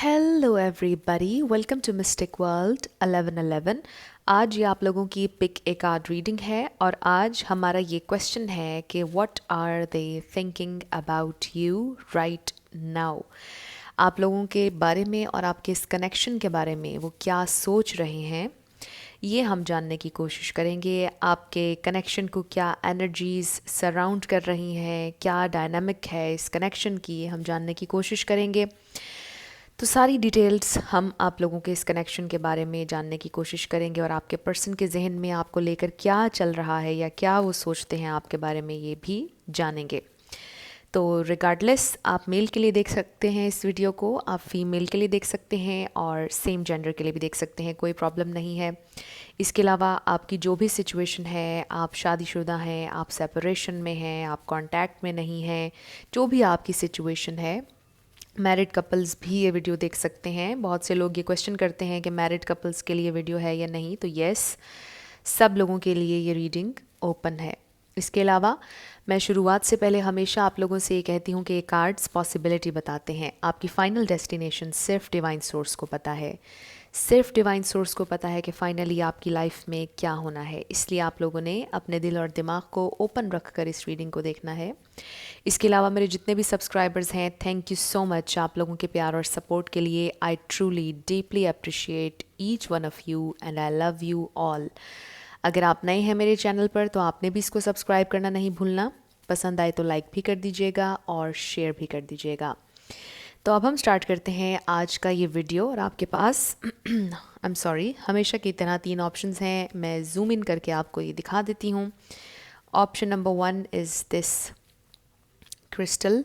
Hello everybody, welcome to mystic world 1111। आज ये आप लोगों की पिक ए कार्ड रीडिंग है और आज हमारा ये क्वेश्चन है कि what are they thinking about you right now. आप लोगों के बारे में और आपके इस कनेक्शन के बारे में वो क्या सोच रहे हैं, ये हम जानने की कोशिश करेंगे। आपके कनेक्शन को क्या एनर्जीज सराउंड कर रही हैं, क्या डायनामिक है इस कनेक्शन की, ये हम जानने की कोशिश करेंगे। तो सारी डिटेल्स हम आप लोगों के इस कनेक्शन के बारे में जानने की कोशिश करेंगे और आपके पर्सन के जहन में आपको लेकर क्या चल रहा है या क्या वो सोचते हैं आपके बारे में, ये भी जानेंगे। तो रिगार्डलेस, आप मेल के लिए देख सकते हैं इस वीडियो को, आप फीमेल के लिए देख सकते हैं और सेम जेंडर के लिए भी देख सकते हैं, कोई प्रॉब्लम नहीं है। इसके अलावा आपकी जो भी सिचुएशन है, आप शादीशुदा हैं, आप सेपरेशन में हैं, आप कांटेक्ट में नहीं हैं, जो भी आपकी सिचुएशन है, मैरिड कपल्स भी ये वीडियो देख सकते हैं। बहुत से लोग ये क्वेश्चन करते हैं कि मैरिड कपल्स के लिए वीडियो है या नहीं, तो यस, सब लोगों के लिए ये रीडिंग ओपन है। इसके अलावा मैं शुरुआत से पहले हमेशा आप लोगों से ये कहती हूँ कि ये कार्ड्स पॉसिबिलिटी बताते हैं। आपकी फ़ाइनल डेस्टिनेशन सिर्फ डिवाइन सोर्स को पता है, सिर्फ डिवाइन सोर्स को पता है कि फ़ाइनली आपकी लाइफ में क्या होना है। इसलिए आप लोगों ने अपने दिल और दिमाग को ओपन रख कर इस रीडिंग को देखना है। इसके अलावा मेरे जितने भी सब्सक्राइबर्स हैं, थैंक यू सो मच आप लोगों के प्यार और सपोर्ट के लिए। I truly deeply appreciate each one of you and I love you all. अगर आप नए हैं मेरे चैनल पर तो आपने भी इसको सब्सक्राइब करना नहीं भूलना। पसंद आए तो लाइक भी कर दीजिएगा और शेयर भी कर दीजिएगा। तो अब हम स्टार्ट करते हैं आज का ये वीडियो। और आपके पास आई एम सॉरी, हमेशा की तरह 3 ऑप्शंस हैं। मैं जूम इन करके आपको ये दिखा देती हूँ। Option number 1 is this crystal,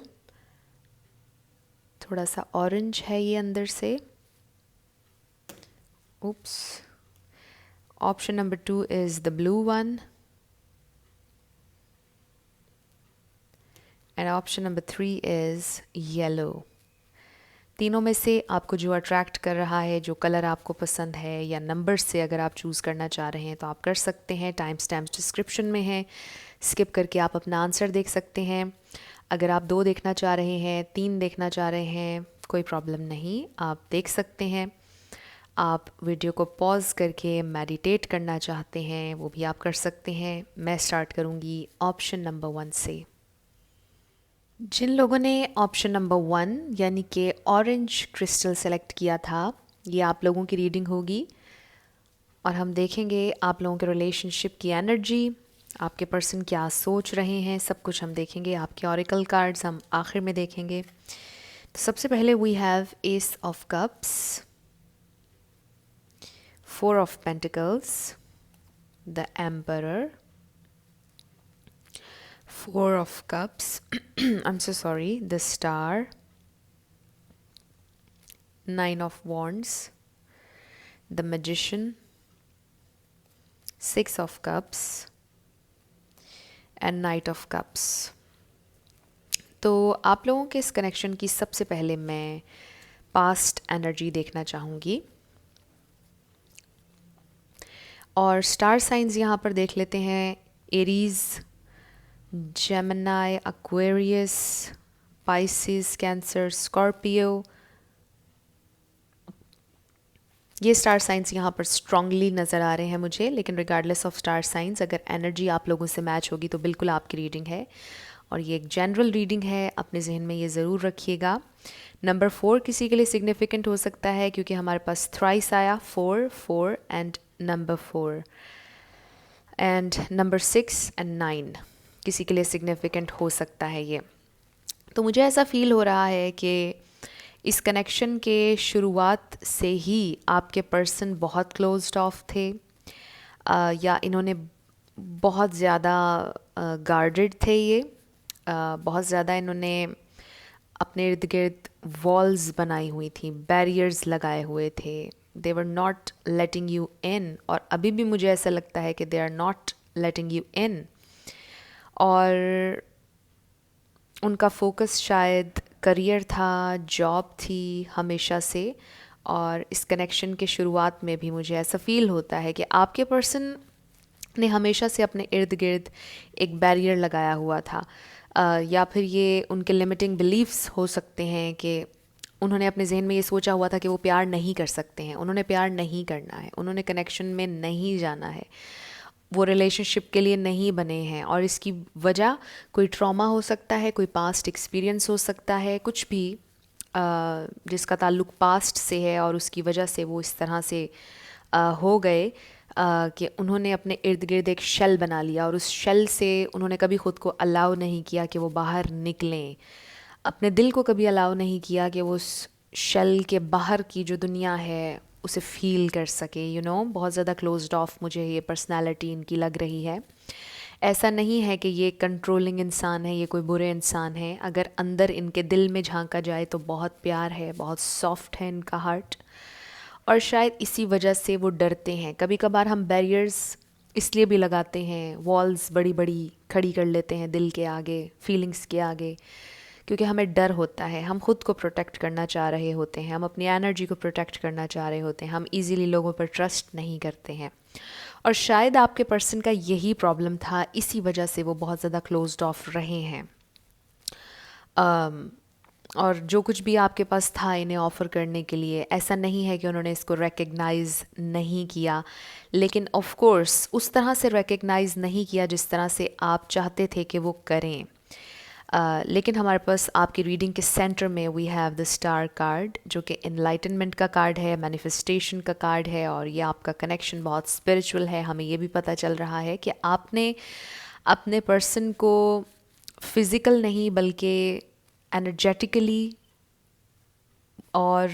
थोड़ा सा ऑरेंज है ये अंदर से। Oops. Option number 2 is the blue one and option number 3 is yellow. तीनों में से आपको जो अट्रैक्ट कर रहा है, जो कलर आपको पसंद है, या नंबर से अगर आप चूज़ करना चाह रहे हैं तो आप कर सकते हैं। टाइम स्टैम्प्स डिस्क्रिप्शन में है, स्किप करके आप अपना आंसर देख सकते हैं। अगर आप 2 देखना चाह रहे हैं, 3 देखना चाह रहे हैं, कोई प्रॉब्लम नहीं, आप देख सकते हैं। आप वीडियो को पॉज करके मेडिटेट करना चाहते हैं, वो भी आप कर सकते हैं। मैं स्टार्ट करूँगी ऑप्शन नंबर 1 से। जिन लोगों ने ऑप्शन नंबर 1 यानी कि ऑरेंज क्रिस्टल सेलेक्ट किया था, ये आप लोगों की रीडिंग होगी और हम देखेंगे आप लोगों के रिलेशनशिप की एनर्जी, आपके पर्सन क्या सोच रहे हैं, सब कुछ हम देखेंगे। आपके ऑरिकल कार्ड्स हम आखिर में देखेंगे। तो सबसे पहले we have ace of cups, 4 of pentacles, the emperor, 4 of cups, I'm so sorry, the star, 9 of wands, the magician, 6 of cups and knight of cups। तो आप लोगों के इस कनेक्शन की सबसे पहले मैं पास्ट एनर्जी देखना चाहूँगी और स्टार साइंस यहाँ पर देख लेते हैं। Aries, Gemini, Aquarius, Pisces, cancer, Scorpio, ये स्टार साइंस यहाँ पर स्ट्रांगली नज़र आ रहे हैं मुझे। लेकिन रिगार्डलेस ऑफ स्टार साइंस, अगर एनर्जी आप लोगों से मैच होगी तो बिल्कुल आपकी रीडिंग है और ये एक जनरल रीडिंग है, अपने जहन में ये ज़रूर रखिएगा। नंबर 4 किसी के लिए सिग्निफिकेंट हो सकता है क्योंकि हमारे पास थ्राइस आया, 4 4 and number 4 and number 6 and 9 किसी के लिए सिग्निफिकेंट हो सकता है ये। तो मुझे ऐसा फील हो रहा है कि इस कनेक्शन के शुरुआत से ही आपके पर्सन बहुत क्लोज्ड ऑफ थे या इन्होंने बहुत ज़्यादा गार्डेड थे। ये बहुत ज़्यादा इन्होंने अपने इर्द गिर्द वॉल्स बनाई हुई थी, बैरियर्स लगाए हुए थे। दे were not letting you in और अभी भी मुझे ऐसा लगता है कि they are not letting you in. और उनका फोकस शायद करियर था, जॉब थी हमेशा से। और इस कनेक्शन के शुरुआत में भी मुझे ऐसा फील होता है कि आपके पर्सन ने हमेशा से अपने इर्द गिर्द एक बैरियर लगाया हुआ था या फिर ये उनके लिमिटिंग बिलीफ्स हो सकते हैं कि उन्होंने अपने जहन में ये सोचा हुआ था कि वो प्यार नहीं कर सकते हैं, उन्होंने प्यार नहीं करना है, उन्होंने कनेक्शन में नहीं जाना है, वो रिलेशनशिप के लिए नहीं बने हैं। और इसकी वजह कोई ट्रॉमा हो सकता है, कोई पास्ट एक्सपीरियंस हो सकता है, कुछ भी जिसका ताल्लुक पास्ट से है और उसकी वजह से वो इस तरह से हो गए कि उन्होंने अपने इर्द गिर्द एक शेल बना लिया और उस शेल से उन्होंने कभी ख़ुद को अलाउ नहीं किया कि वो बाहर निकलें, अपने दिल को कभी अलाउ नहीं किया कि वो उस शेल के बाहर की जो दुनिया है उसे फील कर सके। बहुत ज़्यादा क्लोज्ड ऑफ मुझे ये पर्सनालिटी इनकी लग रही है। ऐसा नहीं है कि ये कंट्रोलिंग इंसान है, ये कोई बुरे इंसान है। अगर अंदर इनके दिल में झांका जाए तो बहुत प्यार है, बहुत सॉफ्ट है इनका हार्ट, और शायद इसी वजह से वो डरते हैं। कभी कभार हम बैरियर्स इसलिए भी लगाते हैं, वॉल्स बड़ी बड़ी खड़ी कर लेते हैं दिल के आगे, फीलिंग्स के आगे, क्योंकि हमें डर होता है। हम खुद को प्रोटेक्ट करना चाह रहे होते हैं, हम अपनी एनर्जी को प्रोटेक्ट करना चाह रहे होते हैं, हम इजीली लोगों पर ट्रस्ट नहीं करते हैं। और शायद आपके पर्सन का यही प्रॉब्लम था, इसी वजह से वो बहुत ज़्यादा क्लोज्ड ऑफ रहे हैं। और जो कुछ भी आपके पास था इन्हें ऑफ़र करने के लिए, ऐसा नहीं है कि उन्होंने इसको रिकग्नाइज़ नहीं किया, लेकिन ऑफ कोर्स उस तरह से रिकग्नाइज़ नहीं किया जिस तरह से आप चाहते थे कि वो करें। लेकिन हमारे पास आपकी रीडिंग के सेंटर में we have the star card, जो कि एनलाइटनमेंट का कार्ड है, मैनिफेस्टेशन का कार्ड है, और ये आपका कनेक्शन बहुत स्पिरिचुअल है। हमें ये भी पता चल रहा है कि आपने अपने पर्सन को फिज़िकल नहीं बल्कि एनर्जेटिकली और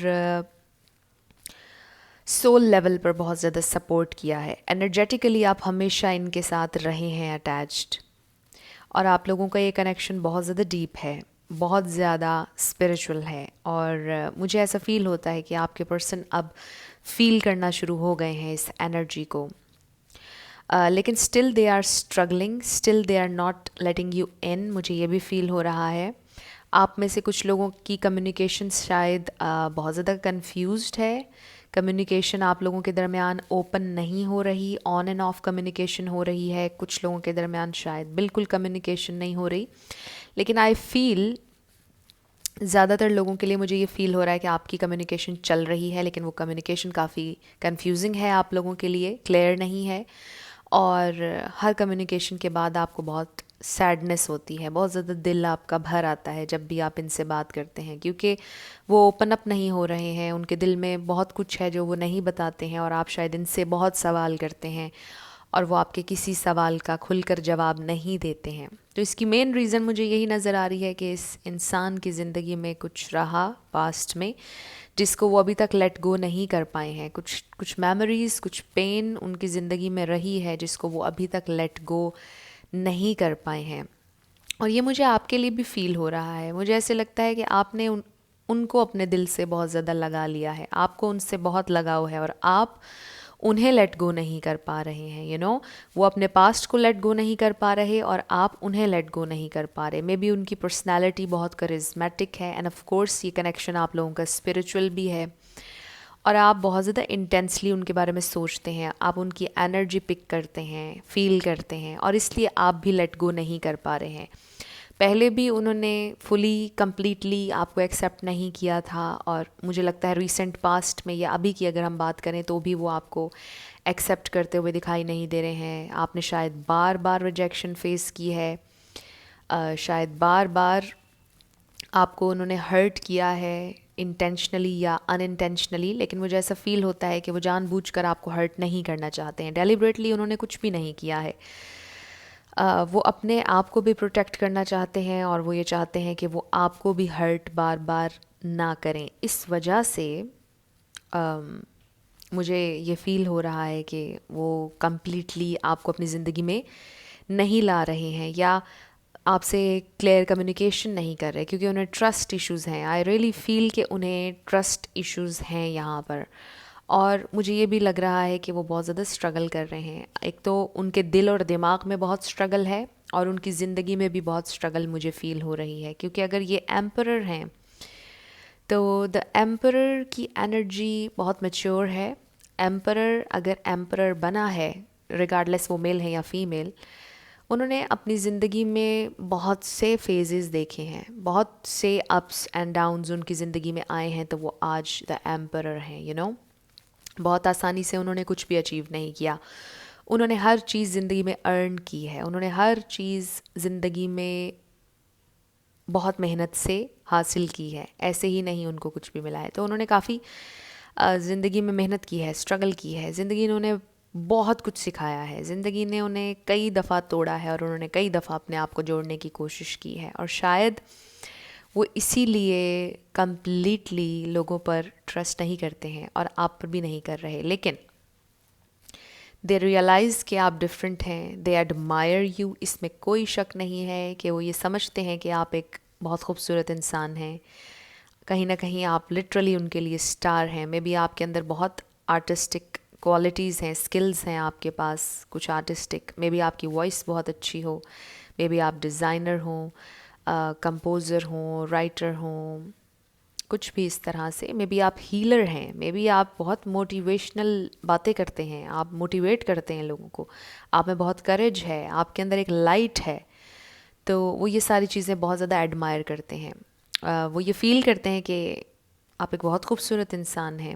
सोल लेवल पर बहुत ज़्यादा सपोर्ट किया है। एनर्जेटिकली आप हमेशा इनके साथ रहे हैं अटैच्ड, और आप लोगों का ये कनेक्शन बहुत ज़्यादा डीप है, बहुत ज़्यादा स्पिरिचुअल है। और मुझे ऐसा फ़ील होता है कि आपके पर्सन अब फील करना शुरू हो गए हैं इस एनर्जी को, लेकिन still they are struggling, still they are not letting you in. मुझे ये भी फील हो रहा है आप में से कुछ लोगों की कम्युनिकेशन शायद बहुत ज़्यादा कंफ्यूज्ड है। कम्युनिकेशन आप लोगों के दरमियान ओपन नहीं हो रही, ऑन एंड ऑफ कम्युनिकेशन हो रही है। कुछ लोगों के दरमियान शायद बिल्कुल कम्युनिकेशन नहीं हो रही, लेकिन आई फील ज़्यादातर लोगों के लिए मुझे ये फ़ील हो रहा है कि आपकी कम्युनिकेशन चल रही है, लेकिन वो कम्युनिकेशन काफ़ी कंफ्यूजिंग है आप लोगों के लिए, क्लियर नहीं है। और हर कम्युनिकेशन के बाद आपको बहुत सैडनेस होती है, बहुत ज़्यादा दिल आपका भर आता है जब भी आप इनसे बात करते हैं, क्योंकि वो ओपन अप नहीं हो रहे हैं। उनके दिल में बहुत कुछ है जो वो नहीं बताते हैं, और आप शायद इनसे बहुत सवाल करते हैं और वो आपके किसी सवाल का खुलकर जवाब नहीं देते हैं। तो इसकी मेन रीज़न मुझे यही नज़र आ रही है कि इस इंसान की ज़िंदगी में कुछ रहा पास्ट में जिसको वो अभी तक लेट गो नहीं कर पाए हैं। कुछ मेमोरीज़, कुछ पेन उनकी ज़िंदगी में रही है जिसको वो अभी तक लेट गो नहीं कर पाए हैं। और ये मुझे आपके लिए भी फ़ील हो रहा है। मुझे ऐसे लगता है कि आपने उनको अपने दिल से बहुत ज़्यादा लगा लिया है, आपको उनसे बहुत लगाव है, और आप उन्हें लेट गो नहीं कर पा रहे हैं। वो अपने पास्ट को लेट गो नहीं कर पा रहे और आप उन्हें लेट गो नहीं कर पा रहे। मे बी उनकी पर्सनैलिटी बहुत करिज्मेटिक है, एंड ऑफ कोर्स ये कनेक्शन आप लोगों का स्पिरिचुअल भी है, और आप बहुत ज़्यादा इंटेंसली उनके बारे में सोचते हैं, आप उनकी एनर्जी पिक करते हैं, फील करते हैं, और इसलिए आप भी लेट गो नहीं कर पा रहे हैं। पहले भी उन्होंने फुली कम्प्लीटली आपको एक्सेप्ट नहीं किया था, और मुझे लगता है रिसेंट पास्ट में या अभी की अगर हम बात करें तो भी वो आपको एक्सेप्ट करते हुए दिखाई नहीं दे रहे हैं। आपने शायद बार बार रिजेक्शन फेस की है, शायद बार बार आपको उन्होंने हर्ट किया है, इंटेंशनली या अनइंटेंशनली, लेकिन मुझे ऐसा फील होता है कि वो जानबूझकर आपको हर्ट नहीं करना चाहते हैं। डेलिबरेटली उन्होंने कुछ भी नहीं किया है। वो अपने आप को भी प्रोटेक्ट करना चाहते हैं, और वो ये चाहते हैं कि वो आपको भी हर्ट बार बार ना करें। इस वजह से मुझे ये फ़ील हो रहा है कि वो कम्प्लीटली आपको अपनी ज़िंदगी में नहीं ला रहे हैं, या आपसे क्लियर कम्युनिकेशन नहीं कर रहे, क्योंकि उन्हें ट्रस्ट इश्यूज़ हैं। आई रियली फील कि उन्हें ट्रस्ट इश्यूज़ हैं यहाँ पर, और मुझे ये भी लग रहा है कि वो बहुत ज़्यादा स्ट्रगल कर रहे हैं। एक तो उनके दिल और दिमाग में बहुत स्ट्रगल है, और उनकी ज़िंदगी में भी बहुत स्ट्रगल मुझे फ़ील हो रही है, क्योंकि अगर ये एम्परर हैं तो द एम्परर की एनर्जी बहुत मैच्योर है। एम्परर अगर एम्परर बना है, रिगार्डलेस वो मेल है या फीमेल, उन्होंने अपनी ज़िंदगी में बहुत से फेजेस देखे हैं, बहुत से अप्स एंड डाउन्स उनकी ज़िंदगी में आए हैं, तो वो आज द एम्परर हैं, बहुत आसानी से उन्होंने कुछ भी अचीव नहीं किया। उन्होंने हर चीज़ ज़िंदगी में अर्न की है, उन्होंने हर चीज़ ज़िंदगी में बहुत मेहनत से हासिल की है, ऐसे ही नहीं उनको कुछ भी मिला है। तो उन्होंने काफ़ी ज़िंदगी में मेहनत की है, स्ट्रगल की है, ज़िंदगी ने उन्हें बहुत कुछ सिखाया है, ज़िंदगी ने उन्हें कई दफ़ा तोड़ा है और उन्होंने कई दफ़ा अपने आप को जोड़ने की कोशिश की है। और शायद वो इसीलिए कम्प्लीटली लोगों पर ट्रस्ट नहीं करते हैं और आप पर भी नहीं कर रहे, लेकिन दे रियलाइज़ कि आप डिफरेंट हैं, दे एडमायर यू, इसमें कोई शक नहीं है कि वो ये समझते हैं कि आप एक बहुत खूबसूरत इंसान हैं। कहीं ना कहीं आप लिटरली उनके लिए स्टार हैं। मे बी आपके अंदर बहुत आर्टिस्टिक क्वालिटीज़ हैं, स्किल्स हैं आपके पास कुछ आर्टिस्टिक, मे बी आपकी वॉइस बहुत अच्छी हो, मे बी आप डिज़ाइनर हों, कंपोज़र हों, राइटर हों, कुछ भी इस तरह से। मे बी आप हीलर हैं, मे बी आप बहुत मोटिवेशनल बातें करते हैं, आप मोटिवेट करते हैं लोगों को, आप में बहुत करेज है, आपके अंदर एक लाइट है। तो वो ये सारी चीज़ें बहुत ज़्यादा एडमायर करते हैं। वो ये फ़ील करते हैं कि आप एक बहुत खूबसूरत इंसान हैं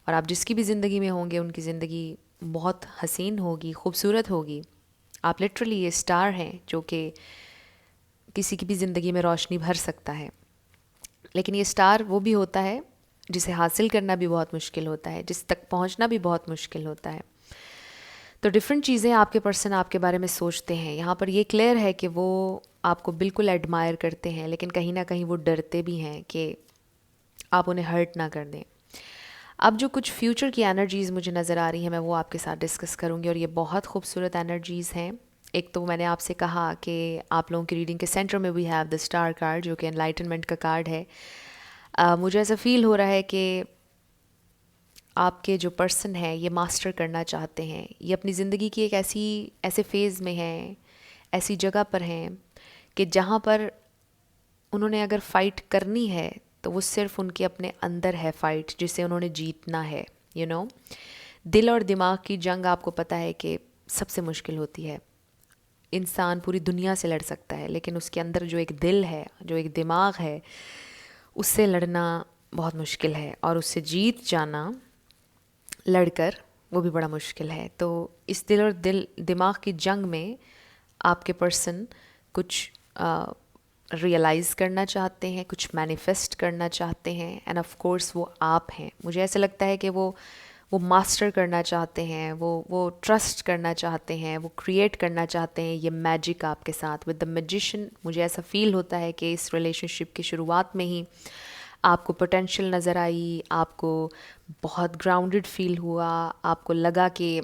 और आप जिसकी भी ज़िंदगी में होंगे उनकी ज़िंदगी बहुत हसीन होगी, खूबसूरत होगी। आप लिटरली ये स्टार हैं जो कि किसी की भी ज़िंदगी में रोशनी भर सकता है। लेकिन ये स्टार वो भी होता है जिसे हासिल करना भी बहुत मुश्किल होता है, जिस तक पहुंचना भी बहुत मुश्किल होता है। तो डिफरेंट चीज़ें आपके पर्सन आपके बारे में सोचते हैं। यहाँ पर ये क्लियर है कि वो आपको बिल्कुल एडमायर करते हैं, लेकिन कहीं ना कहीं वो डरते भी हैं कि आप उन्हें हर्ट ना कर दें। अब जो कुछ फ्यूचर की एनर्जीज़ मुझे नज़र आ रही हैं, मैं वो आपके साथ डिस्कस करूँगी और ये बहुत खूबसूरत एनर्जीज़ हैं। एक तो मैंने आपसे कहा कि आप लोगों की रीडिंग के सेंटर में we have the star card, जो कि एनलाइटनमेंट का कार्ड है। मुझे ऐसा फील हो रहा है कि आपके जो पर्सन है ये मास्टर करना चाहते हैं, ये अपनी ज़िंदगी की एक ऐसे फेज़ में हैं, ऐसी जगह पर हैं कि जहाँ पर उन्होंने अगर फ़ाइट करनी है तो वो सिर्फ उनके अपने अंदर है फ़ाइट, जिसे उन्होंने जीतना है। दिल और दिमाग की जंग आपको पता है कि सबसे मुश्किल होती है। इंसान पूरी दुनिया से लड़ सकता है, लेकिन उसके अंदर जो एक दिल है, जो एक दिमाग है, उससे लड़ना बहुत मुश्किल है और उससे जीत जाना लड़कर वो भी बड़ा मुश्किल है। तो इस दिल और दिमाग की जंग में आपके पर्सन कुछ रियलाइज़ करना चाहते हैं, कुछ मैनिफेस्ट करना चाहते हैं, एंड ऑफ कोर्स वो आप हैं। मुझे ऐसा लगता है कि वो मास्टर करना चाहते हैं, वो ट्रस्ट करना चाहते हैं, वो क्रिएट करना चाहते हैं ये मैजिक आपके साथ विद द मैजिशियन। मुझे ऐसा फील होता है कि इस रिलेशनशिप की शुरुआत में ही आपको पोटेंशियल नज़र आई, आपको बहुत ग्राउंडेड फील हुआ, आपको लगा कि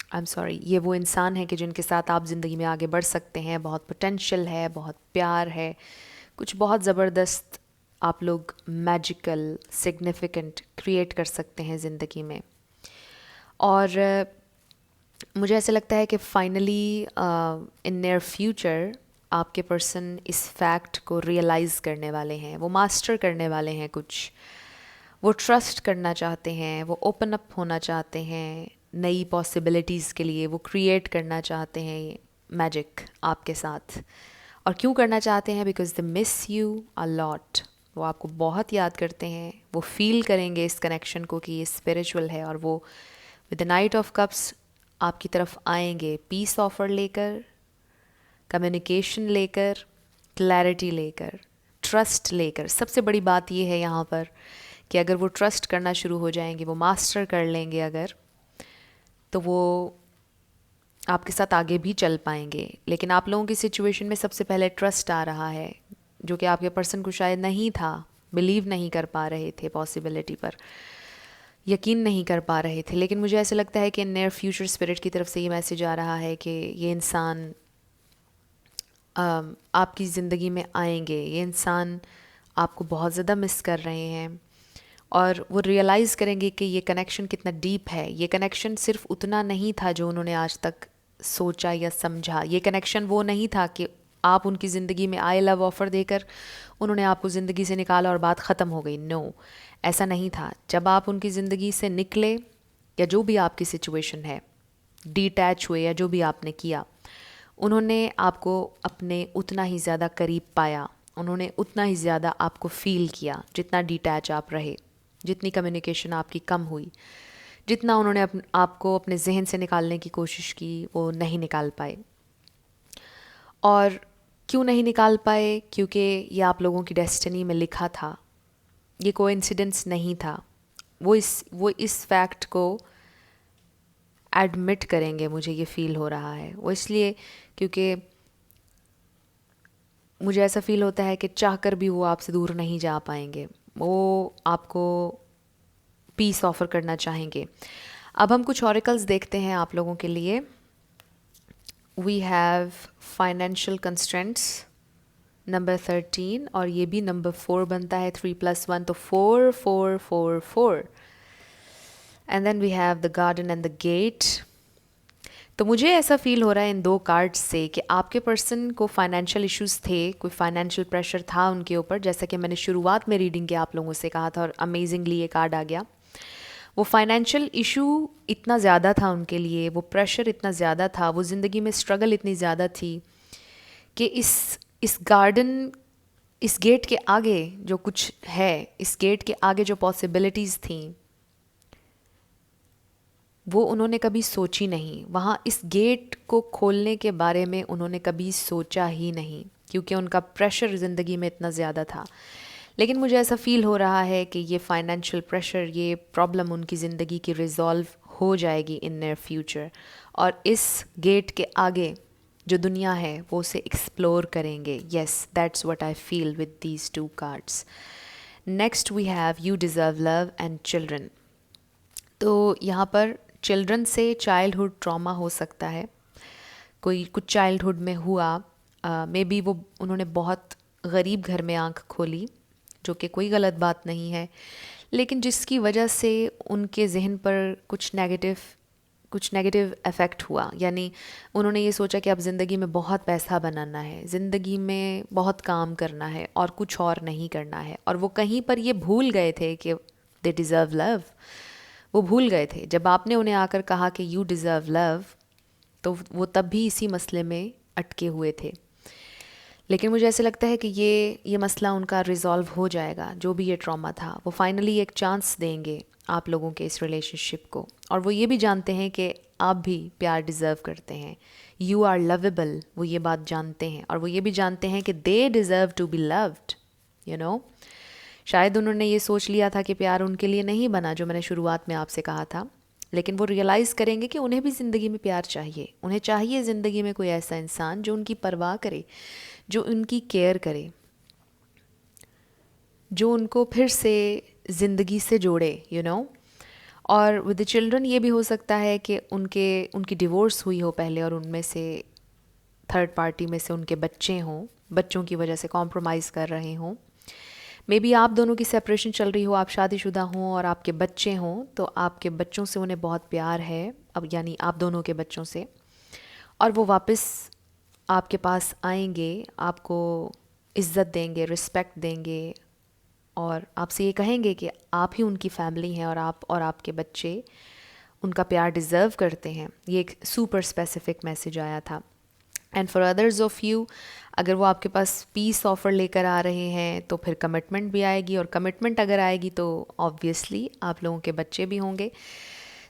आई एम सॉरी, ये वो इंसान है कि जिनके साथ आप ज़िंदगी में आगे बढ़ सकते हैं, बहुत पोटेंशियल है, बहुत प्यार है, कुछ बहुत ज़बरदस्त आप लोग मैजिकल सिग्निफिकेंट क्रिएट कर सकते हैं ज़िंदगी में। और मुझे ऐसा लगता है कि फाइनली इन नियर फ्यूचर आपके पर्सन इस फैक्ट को रियलाइज़ करने वाले हैं, वो मास्टर करने वाले हैं कुछ, वो ट्रस्ट करना चाहते हैं, वो ओपन अप होना चाहते हैं नई पॉसिबिलिटीज़ के लिए, वो क्रिएट करना चाहते हैं मैजिक आपके साथ। और क्यों करना चाहते हैं? Because they miss you a lot. वो आपको बहुत याद करते हैं, वो फील करेंगे इस कनेक्शन को कि ये स्पिरिचुअल है, और वो with the night of cups आपकी तरफ आएंगे पीस ऑफर लेकर, कम्युनिकेशन लेकर, क्लैरिटी लेकर, ट्रस्ट लेकर। सबसे बड़ी बात ये है यहाँ पर कि अगर वो ट्रस्ट करना शुरू हो जाएंगे, वो मास्टर कर लेंगे अगर, तो वो आपके साथ आगे भी चल पाएंगे। लेकिन आप लोगों की सिचुएशन में सबसे पहले ट्रस्ट आ रहा है, जो कि आपके पर्सन को शायद नहीं था, बिलीव नहीं कर पा रहे थे, पॉसिबिलिटी पर यकीन नहीं कर पा रहे थे। लेकिन मुझे ऐसा लगता है कि नियर फ्यूचर स्पिरिट की तरफ से ये मैसेज आ रहा है कि ये इंसान आपकी ज़िंदगी में आएंगे, ये इंसान आपको बहुत ज़्यादा मिस कर रहे हैं, और वो रियलाइज़ करेंगे कि ये कनेक्शन कितना डीप है। ये कनेक्शन सिर्फ उतना नहीं था जो उन्होंने आज तक सोचा या समझा। ये कनेक्शन वो नहीं था कि आप उनकी ज़िंदगी में आई लव ऑफ़र देकर उन्होंने आपको ज़िंदगी से निकाला और बात ख़त्म हो गई। नो, ऐसा नहीं था। जब आप उनकी ज़िंदगी से निकले, या जो भी आपकी सिचुएशन है, डिटैच हुए या जो भी आपने किया, उन्होंने आपको अपने उतना ही ज़्यादा करीब पाया, उन्होंने उतना ही ज़्यादा आपको फ़ील किया जितना डिटैच आप रहे, जितनी कम्युनिकेशन आपकी कम हुई, जितना उन्होंने आपको अपने जहन से निकालने की कोशिश की वो नहीं निकाल पाए। और क्यों नहीं निकाल पाए? क्योंकि ये आप लोगों की डेस्टिनी में लिखा था, ये कोइंसिडेंस नहीं था। वो इस फैक्ट को एडमिट करेंगे, मुझे ये फ़ील हो रहा है। वो इसलिए क्योंकि मुझे ऐसा फ़ील होता है कि चाहकर भी वो आपसे दूर नहीं जा पाएंगे, वो आपको पीस ऑफ़र करना चाहेंगे। अब हम कुछ ऑरिकल्स देखते हैं आप लोगों के लिए। We have financial constraints number 13, और ये भी नंबर 4 बनता है, 3 + 1 तो 4 4 4 4। And then we have the garden and the gate. तो मुझे ऐसा फील हो रहा है इन दो कार्ड्स से कि आपके पर्सन को फाइनेंशियल इश्यूज थे, कोई फाइनेंशियल प्रेशर था उनके ऊपर, जैसा कि मैंने शुरुआत में रीडिंग के आप लोगों से कहा था, और अमेजिंगली ये कार्ड आ गया। वो फाइनेंशियल इशू इतना ज़्यादा था उनके लिए, वो प्रेशर इतना ज़्यादा था, वो ज़िंदगी में स्ट्रगल इतनी ज़्यादा थी कि इस गार्डन, इस गेट के आगे जो कुछ है, इस गेट के आगे जो पॉसिबिलिटीज़ थी वो उन्होंने कभी सोची नहीं। वहाँ इस गेट को खोलने के बारे में उन्होंने कभी सोचा ही नहीं, क्योंकि उनका प्रेशर ज़िंदगी में इतना ज़्यादा था। लेकिन मुझे ऐसा फ़ील हो रहा है कि ये फाइनेंशियल प्रेशर, ये प्रॉब्लम उनकी ज़िंदगी की रिज़ॉल्व हो जाएगी इन नियर फ्यूचर, और इस गेट के आगे जो दुनिया है वो उसे एक्सप्लोर करेंगे। Yes, that's what I feel with these two cards. Next we have you deserve love and children. तो यहाँ पर चिल्ड्रन से चाइल्डहुड ट्रॉमा हो सकता है, कोई कुछ चाइल्डहुड में हुआ, मे बी वो उन्होंने बहुत गरीब घर में आंख खोली, जो कि कोई गलत बात नहीं है, लेकिन जिसकी वजह से उनके जहन पर कुछ नेगेटिव इफ़ेक्ट हुआ। यानी उन्होंने ये सोचा कि अब ज़िंदगी में बहुत पैसा बनाना है, ज़िंदगी में बहुत काम करना है और कुछ और नहीं करना है, और वो कहीं पर ये भूल गए थे कि दे डिज़र्व लव। वो भूल गए थे जब आपने उन्हें आकर कहा कि यू डिज़र्व लव, तो वो तब भी इसी मसले में अटके हुए थे। लेकिन मुझे ऐसे लगता है कि ये मसला उनका रिज़ॉल्व हो जाएगा, जो भी ये ट्रॉमा था। वो फाइनली एक चांस देंगे आप लोगों के इस रिलेशनशिप को, और वो ये भी जानते हैं कि आप भी प्यार डिज़र्व करते हैं, यू आर लवेबल, वो ये बात जानते हैं, और वो ये भी जानते हैं कि they deserve to be loved, you know. शायद उन्होंने ये सोच लिया था कि प्यार उनके लिए नहीं बना, जो मैंने शुरुआत में आपसे कहा था, लेकिन वो रियलाइज़ करेंगे कि उन्हें भी ज़िंदगी में प्यार चाहिए। उन्हें चाहिए ज़िंदगी में कोई ऐसा इंसान जो उनकी परवाह करे, जो उनकी केयर करे, जो उनको फिर से ज़िंदगी से जोड़े, यू नो। और विद द चिल्ड्रन ये भी हो सकता है कि उनकी डिवोर्स हुई हो पहले, और उनमें से थर्ड पार्टी में से उनके बच्चे हों, बच्चों की वजह से कॉम्प्रोमाइज़ कर रहे हों। मे बी आप दोनों की सेपरेशन चल रही हो, आप शादीशुदा हों और आपके बच्चे हों, तो आपके बच्चों से उन्हें बहुत प्यार है, अब यानी आप दोनों के बच्चों से, और वो वापस आपके पास आएंगे, आपको इज़्ज़त देंगे, रिस्पेक्ट देंगे, और आपसे ये कहेंगे कि आप ही उनकी फैमिली हैं, और आप और आपके बच्चे उनका प्यार डिज़र्व करते हैं। ये एक सुपर स्पेसिफिक मैसेज आया था। And for others of you, अगर वो आपके पास पीस ऑफ़र लेकर आ रहे हैं तो फिर कमिटमेंट भी आएगी, और कमिटमेंट अगर आएगी तो ऑब्वियसली आप लोगों के बच्चे भी होंगे।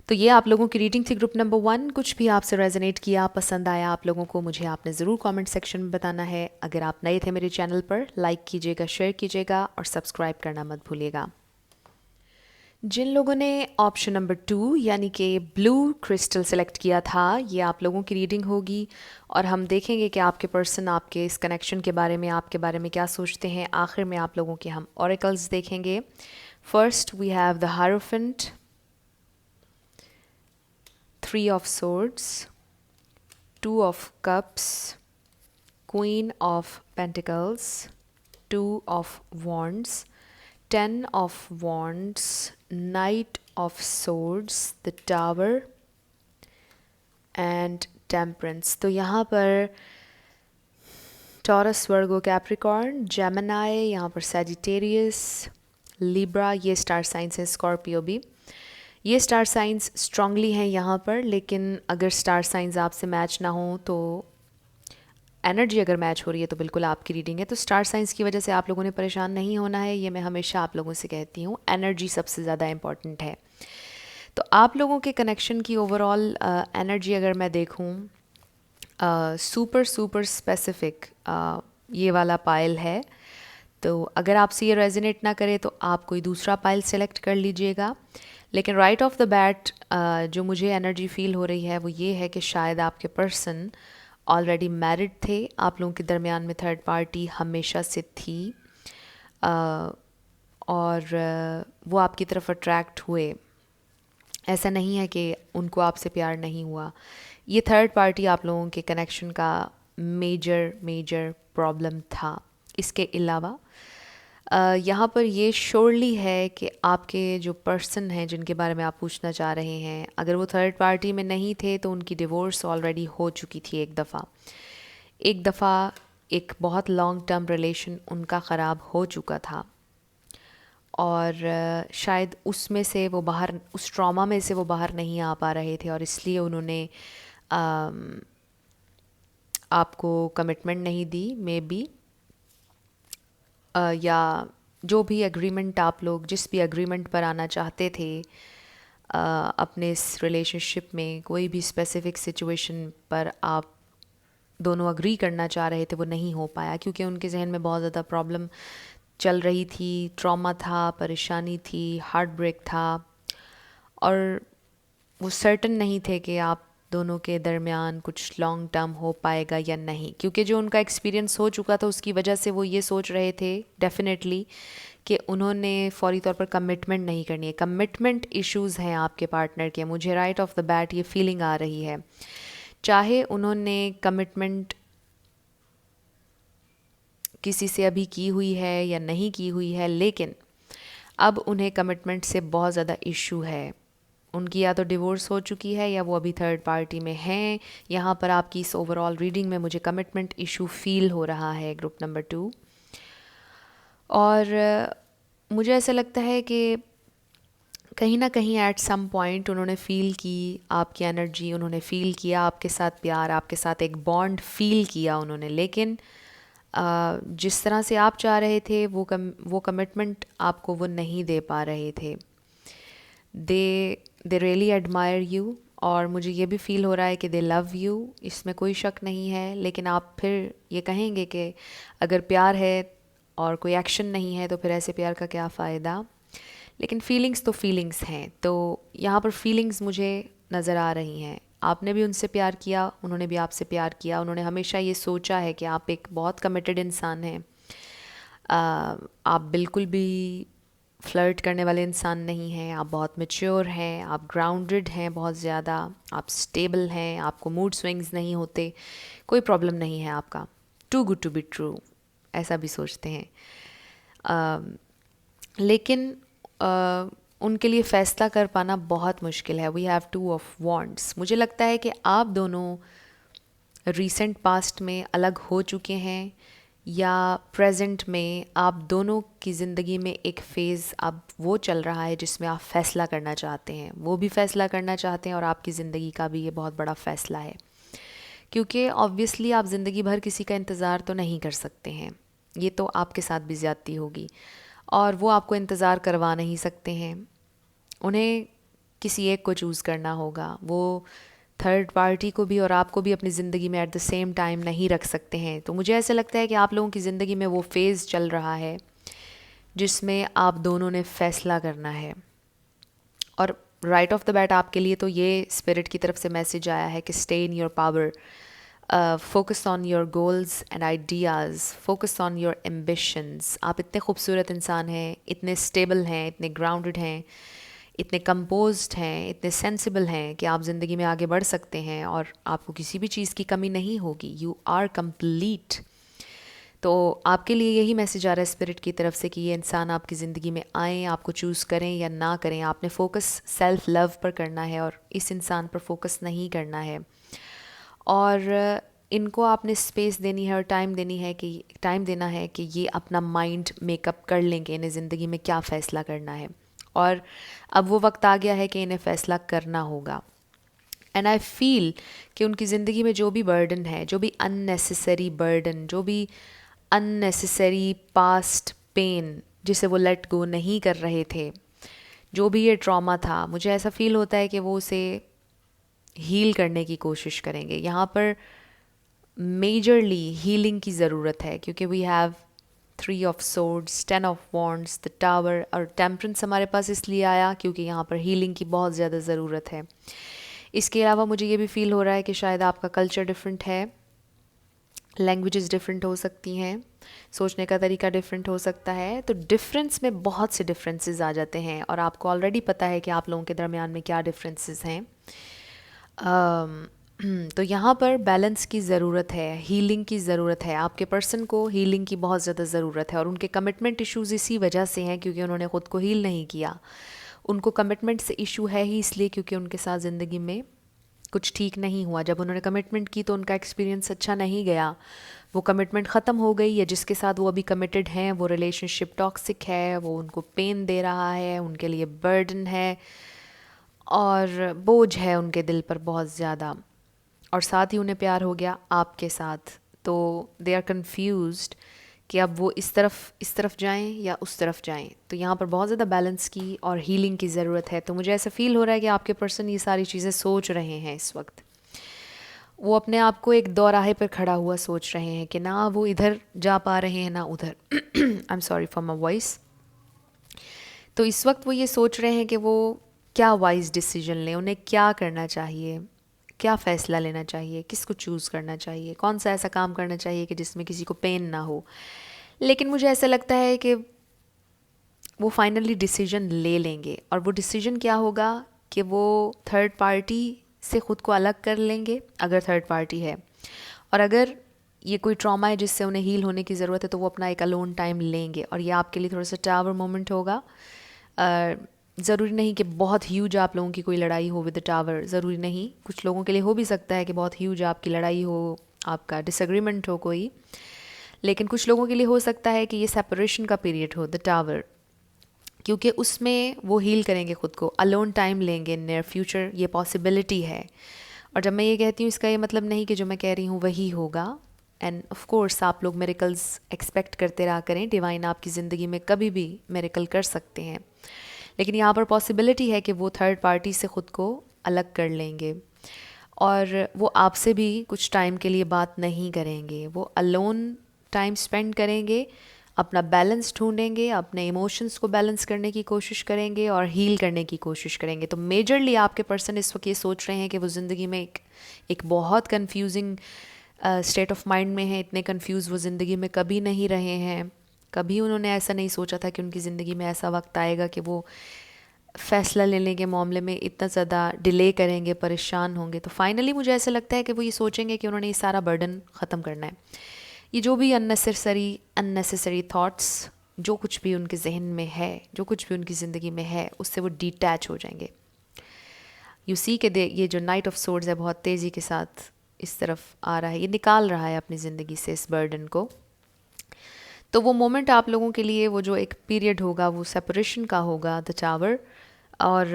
तो ये आप लोगों की रीडिंग थी ग्रुप नंबर 1। कुछ भी आपसे रेजोनेट किया, पसंद आया आप लोगों को, मुझे आपने ज़रूर कमेंट सेक्शन में बताना है। अगर आप नए थे मेरे चैनल पर, लाइक कीजिएगा, शेयर कीजिएगा, और सब्सक्राइब करना मत भूलिएगा। जिन लोगों ने ऑप्शन नंबर 2 यानी कि ब्लू क्रिस्टल सेलेक्ट किया था, ये आप लोगों की रीडिंग होगी, और हम देखेंगे कि आपके पर्सन आपके इस कनेक्शन के बारे में, आपके बारे में क्या सोचते हैं। आखिर में आप लोगों के हम ऑरेकल्स देखेंगे। First we have the hierophant, 3 of swords, 2 of cups, Queen of Pentacles, 2 of wands, 10 of wands, Knight of swords, the Tower, and Temperance। तो यहाँ पर टॉरस, वर्गो, कैप्रिकॉर्न, जेमिनाई, यहाँ पर सैजिटेरियस, लिब्रा, ये स्टार साइंस है, Scorpio भी। ये star signs strongly हैं यहाँ पर, लेकिन अगर स्टार साइंस आपसे मैच ना हो तो एनर्जी अगर मैच हो रही है तो बिल्कुल आपकी रीडिंग है। तो स्टार साइंस की वजह से आप लोगों ने परेशान नहीं होना है, ये मैं हमेशा आप लोगों से कहती हूँ। एनर्जी सबसे ज़्यादा इम्पॉर्टेंट है। तो आप लोगों के कनेक्शन की ओवरऑल एनर्जी अगर मैं देखूँ, सुपर सुपर स्पेसिफिक ये वाला पाइल है। तो अगर आपसे ये रेजोनेट ना करे तो आप कोई दूसरा पाइल सेलेक्ट कर लीजिएगा। लेकिन राइट ऑफ द बैट जो मुझे एनर्जी फील हो रही है वो ये है कि शायद आपके पर्सन ऑलरेडी मैरिड थे, आप लोगों के दरमियान में थर्ड पार्टी हमेशा से थी, और वो आपकी तरफ अट्रैक्ट हुए। ऐसा नहीं है कि उनको आपसे प्यार नहीं हुआ। ये थर्ड पार्टी आप लोगों के कनेक्शन का मेजर मेजर प्रॉब्लम था। इसके अलावा यहाँ पर ये श्योरली है कि आपके जो पर्सन हैं जिनके बारे में आप पूछना चाह रहे हैं, अगर वो थर्ड पार्टी में नहीं थे तो उनकी डिवोर्स ऑलरेडी हो चुकी थी एक दफ़ा। एक बहुत लॉन्ग टर्म रिलेशन उनका ख़राब हो चुका था, और शायद उसमें से वो बाहर, उस ट्रॉमा में से वो बाहर नहीं आ पा रहे थे, और इसलिए उन्होंने आपको कमिटमेंट नहीं दी मे बी, या जो भी एग्रीमेंट आप लोग जिस भी एग्रीमेंट पर आना चाहते थे अपने इस रिलेशनशिप में, कोई भी स्पेसिफिक सिचुएशन पर आप दोनों अग्री करना चाह रहे थे, वो नहीं हो पाया क्योंकि उनके जहन में बहुत ज़्यादा प्रॉब्लम चल रही थी, ट्रॉमा था, परेशानी थी, हार्ट ब्रेक था, और वो सर्टन नहीं थे कि आप दोनों के दरमियान कुछ लॉन्ग टर्म हो पाएगा या नहीं, क्योंकि जो उनका एक्सपीरियंस हो चुका था उसकी वजह से वो ये सोच रहे थे डेफिनेटली कि उन्होंने फौरी तौर पर कमिटमेंट नहीं करनी है। कमिटमेंट इश्यूज़ हैं आपके पार्टनर के, मुझे राइट ऑफ द बैट ये फीलिंग आ रही है। चाहे उन्होंने कमिटमेंट किसी से अभी की हुई है या नहीं की हुई है, लेकिन अब उन्हें कमिटमेंट से बहुत ज़्यादा इशू है। उनकी या तो डिवोर्स हो चुकी है या वो अभी थर्ड पार्टी में हैं। यहाँ पर आपकी इस ओवरऑल रीडिंग में मुझे कमिटमेंट इशू फील हो रहा है, ग्रुप नंबर 2। और मुझे ऐसा लगता है कि कहीं ना कहीं एट सम पॉइंट उन्होंने फ़ील की आपकी एनर्जी, उन्होंने फ़ील किया आपके साथ प्यार, आपके साथ एक बॉन्ड फ़ील किया उन्होंने, लेकिन जिस तरह से आप चाह रहे थे वो कमिटमेंट आपको वो नहीं दे पा रहे थे। दे रियली एडमायर यू, और मुझे ये भी फ़ील हो रहा है कि दे लव यू, इसमें कोई शक नहीं है। लेकिन आप फिर ये कहेंगे कि अगर प्यार है और कोई एक्शन नहीं है तो फिर ऐसे प्यार का क्या फ़ायदा। लेकिन फीलिंग्स तो फीलिंग्स हैं, तो यहाँ पर फीलिंग्स मुझे नज़र आ रही हैं। आपने भी उनसे प्यार किया, उन्होंने भी आपसे प्यार किया, उन्होंने हमेशा ये सोचा है कि आप एक बहुत कमिटेड इंसान हैं, आप बिल्कुल भी फ्लर्ट करने वाले इंसान नहीं हैं, आप बहुत मैच्योर हैं, आप ग्राउंडेड हैं बहुत ज़्यादा, आप स्टेबल हैं, आपको मूड स्विंग्स नहीं होते, कोई प्रॉब्लम नहीं है आपका, too good to be true, ऐसा भी सोचते हैं। लेकिन उनके लिए फ़ैसला कर पाना बहुत मुश्किल है। We have 2 of wands. मुझे लगता है कि आप दोनों रीसेंट पास्ट में अलग हो चुके हैं, या प्रेजेंट में आप दोनों की ज़िंदगी में एक फ़ेज़ अब वो चल रहा है जिसमें आप फ़ैसला करना चाहते हैं, वो भी फ़ैसला करना चाहते हैं, और आपकी ज़िंदगी का भी ये बहुत बड़ा फ़ैसला है। क्योंकि ऑब्वियसली आप ज़िंदगी भर किसी का इंतज़ार तो नहीं कर सकते हैं, ये तो आपके साथ भी ज़्यादती होगी, और वो आपको इंतज़ार करवा नहीं सकते हैं। उन्हें किसी एक को चूज़ करना होगा। वो थर्ड पार्टी को भी और आपको भी अपनी ज़िंदगी में एट द सेम टाइम नहीं रख सकते हैं। तो मुझे ऐसा लगता है कि आप लोगों की ज़िंदगी में वो फेज़ चल रहा है जिसमें आप दोनों ने फ़ैसला करना है। और राइट ऑफ द बैट आपके लिए तो ये स्पिरिट की तरफ से मैसेज आया है कि stay in your power, focus on your goals and ideas, focus on your ambitions. आप इतने खूबसूरत इंसान हैं, इतने स्टेबल हैं, इतने ग्राउंडेड हैं, इतने कंपोज्ड हैं, इतने सेंसिबल हैं कि आप ज़िंदगी में आगे बढ़ सकते हैं और आपको किसी भी चीज़ की कमी नहीं होगी। You are complete. तो आपके लिए यही मैसेज आ रहा है स्पिरिट की तरफ से कि ये इंसान आपकी ज़िंदगी में आएँ, आपको चूज़ करें या ना करें, आपने फोकस सेल्फ़ लव पर करना है और इस इंसान पर फोकस नहीं करना है। और इनको आपने स्पेस देनी है और टाइम देना है कि ये अपना माइंड मेकअप कर लेंगे इन्हें ज़िंदगी में क्या फ़ैसला करना है। और अब वो वक्त आ गया है कि इन्हें फ़ैसला करना होगा। एंड आई फील कि उनकी ज़िंदगी में जो भी बर्डन है, जो भी अननेसेसरी बर्डन, जो भी अननेसेसरी पास्ट पेन जिसे वो लेट गो नहीं कर रहे थे, जो भी ये ट्रॉमा था, मुझे ऐसा फील होता है कि वो उसे हील करने की कोशिश करेंगे. यहाँ पर मेजरली हीलिंग की ज़रूरत है क्योंकि we have 3 of Swords, 10 of Wands, the tower और टेम्परेंस हमारे पास इसलिए आया क्योंकि यहाँ पर हीलिंग की बहुत ज़्यादा ज़रूरत है. इसके अलावा मुझे ये भी फील हो रहा है कि शायद आपका कल्चर डिफरेंट है, लैंग्वेजेस डिफरेंट हो सकती हैं, सोचने का तरीका डिफरेंट हो सकता है. तो डिफरेंस में बहुत से डिफरेंसेस आ जाते हैं और आपको ऑलरेडी पता है कि आप लोगों के दरमियान में क्या डिफरेंसेस हैं. तो यहाँ पर बैलेंस की ज़रूरत है, हीलिंग की ज़रूरत है. आपके पर्सन को हीलिंग की बहुत ज़्यादा ज़रूरत है और उनके कमिटमेंट इश्यूज़ इसी वजह से हैं क्योंकि उन्होंने ख़ुद को हील नहीं किया. उनको कमिटमेंट से इशू है ही इसलिए क्योंकि उनके साथ ज़िंदगी में कुछ ठीक नहीं हुआ. जब उन्होंने कमिटमेंट की तो उनका एक्सपीरियंस अच्छा नहीं गया, वो कमिटमेंट ख़त्म हो गई या जिसके साथ वो अभी कमिटेड हैं वो रिलेशनशिप टॉक्सिक है, वो उनको पेन दे रहा है, उनके लिए बर्डन है और बोझ है उनके दिल पर बहुत ज़्यादा. और साथ ही उन्हें प्यार हो गया आपके साथ, तो दे आर कन्फ्यूज्ड कि अब वो इस तरफ जाएं या उस तरफ जाएं. तो यहाँ पर बहुत ज़्यादा बैलेंस की और हीलिंग की ज़रूरत है. तो मुझे ऐसा फ़ील हो रहा है कि आपके पर्सन ये सारी चीज़ें सोच रहे हैं इस वक्त. वो अपने आप को एक दौराहे पर खड़ा हुआ सोच रहे हैं कि ना वो इधर जा पा रहे हैं ना उधर. I am sorry for my voice. तो इस वक्त वो ये सोच रहे हैं कि वो क्या वाइज डिसीजन लें, उन्हें क्या करना चाहिए, क्या फ़ैसला लेना चाहिए, किसको चूज़ करना चाहिए, कौन सा ऐसा काम करना चाहिए कि जिसमें किसी को पेन ना हो. लेकिन मुझे ऐसा लगता है कि वो फाइनली डिसीजन ले लेंगे और वो डिसीजन क्या होगा कि वो थर्ड पार्टी से ख़ुद को अलग कर लेंगे अगर थर्ड पार्टी है, और अगर ये कोई ट्रॉमा है जिससे उन्हें हील होने की ज़रूरत है तो वो अपना एक अलोन टाइम लेंगे. और ये आपके लिए थोड़ा सा टावर मोमेंट होगा. ज़रूरी नहीं कि बहुत ह्यूज आप लोगों की कोई लड़ाई हो विद द टावर, ज़रूरी नहीं. कुछ लोगों के लिए हो भी सकता है कि बहुत ह्यूज आपकी लड़ाई हो, आपका डिसएग्रीमेंट हो कोई. लेकिन कुछ लोगों के लिए हो सकता है कि ये सेपरेशन का पीरियड हो, द टावर, क्योंकि उसमें वो हील करेंगे ख़ुद को, अलोन टाइम लेंगे इन नियर फ्यूचर. ये पॉसिबिलिटी है. और जब मैं ये कहती हूँ इसका ये मतलब नहीं कि जो मैं कह रही हूँ वही होगा. एंड ऑफ कोर्स आप लोग मिरेकल्स एक्सपेक्ट करते रहा करें, डिवाइन आपकी ज़िंदगी में कभी भी मिरेकल कर सकते हैं. लेकिन यहाँ पर पॉसिबिलिटी है कि वो थर्ड पार्टी से ख़ुद को अलग कर लेंगे और वो आपसे भी कुछ टाइम के लिए बात नहीं करेंगे. वो अलोन टाइम स्पेंड करेंगे, अपना बैलेंस ढूंढेंगे, अपने इमोशंस को बैलेंस करने की कोशिश करेंगे और हील करने की कोशिश करेंगे. तो मेजरली आपके पर्सन इस वक्त ये सोच रहे हैं कि वो ज़िंदगी में एक बहुत कंफ्यूजिंग स्टेट ऑफ माइंड में है. इतने कंफ्यूज वो ज़िंदगी में कभी नहीं रहे हैं. कभी उन्होंने ऐसा नहीं सोचा था कि उनकी ज़िंदगी में ऐसा वक्त आएगा कि वो फ़ैसला लेने के मामले में इतना ज़्यादा डिले करेंगे, परेशान होंगे. तो फाइनली मुझे ऐसा लगता है कि वो ये सोचेंगे कि उन्होंने ये सारा बर्डन ख़त्म करना है. ये जो भी अननेसेसरी थॉट्स, जो कुछ भी उनके जहन में है, जो कुछ भी उनकी ज़िंदगी में है, उससे वो डिटैच हो जाएंगे. यू सी के ये जो नाइट ऑफ सोर्ड्स है बहुत तेज़ी के साथ इस तरफ आ रहा है, ये निकाल रहा है अपनी ज़िंदगी से इस बर्डन को. तो वो मोमेंट आप लोगों के लिए, वो जो एक पीरियड होगा वो सेपरेशन का होगा, द टावर, और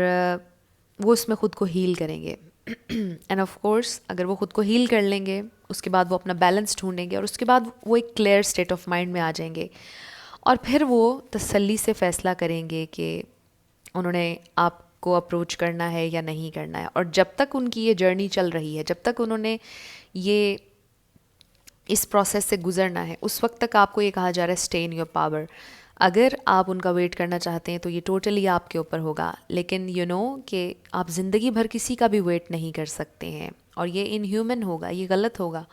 वो उसमें ख़ुद को हील करेंगे. एंड ऑफ कोर्स अगर वो ख़ुद को हील कर लेंगे उसके बाद वो अपना बैलेंस ढूंढेंगे और उसके बाद वो एक क्लियर स्टेट ऑफ माइंड में आ जाएंगे और फिर वो तसल्ली से फ़ैसला करेंगे कि उन्होंने आपको अप्रोच करना है या नहीं करना है. और जब तक उनकी ये जर्नी चल रही है, जब तक उन्होंने ये इस प्रोसेस से गुजरना है, उस वक्त तक आपको ये कहा जा रहा है स्टे इन योर पावर. अगर आप उनका वेट करना चाहते हैं तो ये टोटली आपके ऊपर होगा. लेकिन यू नो कि आप ज़िंदगी भर किसी का भी वेट नहीं कर सकते हैं और ये इनह्यूमन होगा, ये गलत होगा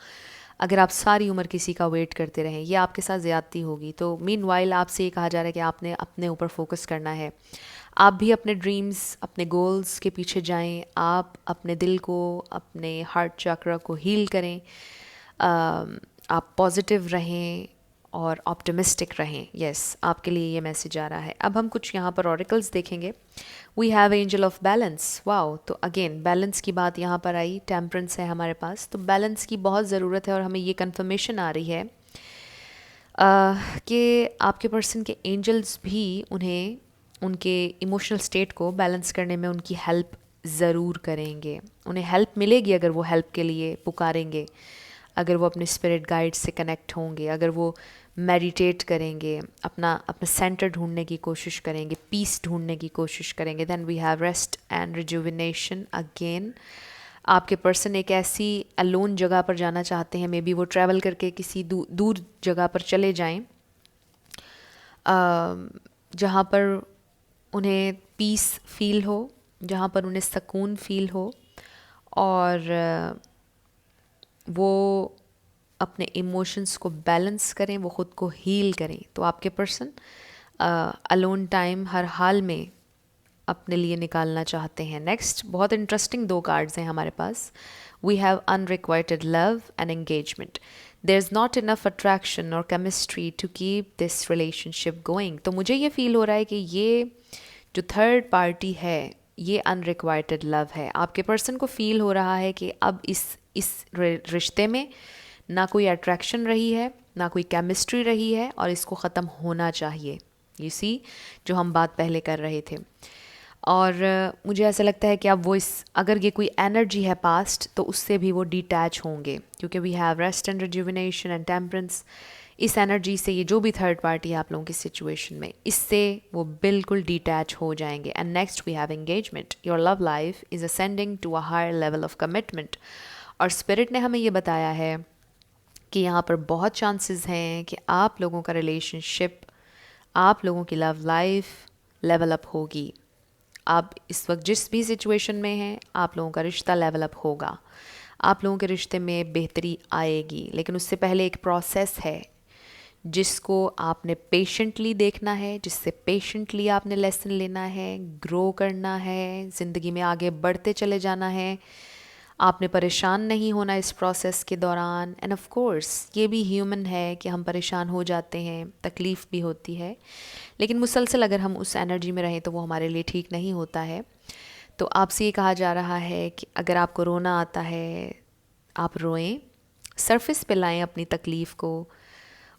अगर आप सारी उम्र किसी का वेट करते रहें. ये आपके साथ ज़्यादती होगी. तो मीनवाइल आपसे ये कहा जा रहा है कि आपने अपने ऊपर फोकस करना है. आप भी अपने ड्रीम्स, अपने गोल्स के पीछे जाएं. आप अपने दिल को, अपने हार्ट चक्र को हील करें. आप पॉजिटिव रहें और ऑप्टिमिस्टिक रहें. यस, आपके लिए ये मैसेज आ रहा है. अब हम कुछ यहाँ पर ऑरिकल्स देखेंगे. We have angel of balance. Wow, तो अगेन बैलेंस की बात यहाँ पर आई. टेम्परेंस है हमारे पास, तो बैलेंस की बहुत ज़रूरत है और हमें ये कंफर्मेशन आ रही है कि आपके पर्सन के एंजल्स भी उन्हें उनके इमोशनल स्टेट को बैलेंस करने में उनकी हेल्प ज़रूर करेंगे। उन्हें हेल्प मिलेगी अगर वो हेल्प के लिए पुकारेंगे, अगर वो अपने स्पिरिट गाइड से कनेक्ट होंगे, अगर वो मेडिटेट करेंगे, अपना अपना सेंटर ढूंढने की कोशिश करेंगे, पीस ढूंढने की कोशिश करेंगे। Then we have rest and rejuvenation again. आपके पर्सन एक ऐसी अलोन जगह पर जाना चाहते हैं, मे बी वो ट्रैवल करके किसी दूर जगह पर चले जाएं, जहाँ पर उन्हें पीस फील हो, जहाँ पर उन्हें सुकून फील हो, और वो अपने इमोशंस को बैलेंस करें, वो ख़ुद को हील करें। तो आपके पर्सन अलोन टाइम हर हाल में अपने लिए निकालना चाहते हैं। नेक्स्ट, बहुत इंटरेस्टिंग 2 कार्ड्स हैं हमारे पास। We have unrequited love and engagement. There is not enough attraction और chemistry to keep this relationship going. तो मुझे ये फील हो रहा है कि ये जो थर्ड पार्टी है ये अनरिक्वाइटेड लव है। आपके पर्सन को फील हो रहा है कि अब इस रिश्ते में ना कोई अट्रैक्शन रही है, ना कोई केमिस्ट्री रही है, और इसको ख़त्म होना चाहिए। यू सी, जो हम बात पहले कर रहे थे। और मुझे ऐसा लगता है कि अब वो अगर ये कोई एनर्जी है पास्ट, तो उससे भी वो डिटैच होंगे, क्योंकि we have rest and rejuvenation and temperance. इस एनर्जी से ये जो भी थर्ड पार्टी है आप लोगों की सिचुएशन में, इससे वो बिल्कुल डिटैच हो जाएंगे। And next we have engagement. Your love life is ascending to a higher level of commitment. और स्पिरिट ने हमें ये बताया है कि यहाँ पर बहुत चांसेस हैं कि आप लोगों का रिलेशनशिप, आप लोगों की लव लाइफ लेवल अप होगी। आप इस वक्त जिस भी सिचुएशन में हैं, आप लोगों का रिश्ता लेवल अप होगा, आप लोगों के रिश्ते में बेहतरी आएगी। लेकिन उससे पहले एक प्रोसेस है जिसको आपने पेशेंटली देखना है, जिससे पेशेंटली आपने लेसन लेना है, ग्रो करना है, ज़िंदगी में आगे बढ़ते चले जाना है। आपने परेशान नहीं होना इस प्रोसेस के दौरान। एंड ऑफ कोर्स ये भी ह्यूमन है कि हम परेशान हो जाते हैं, तकलीफ़ भी होती है, लेकिन मुसलसल अगर हम उस एनर्जी में रहें तो वो हमारे लिए ठीक नहीं होता है। तो आपसे ये कहा जा रहा है कि अगर आपको रोना आता है, आप रोएं, सरफेस पे लाएं अपनी तकलीफ़ को,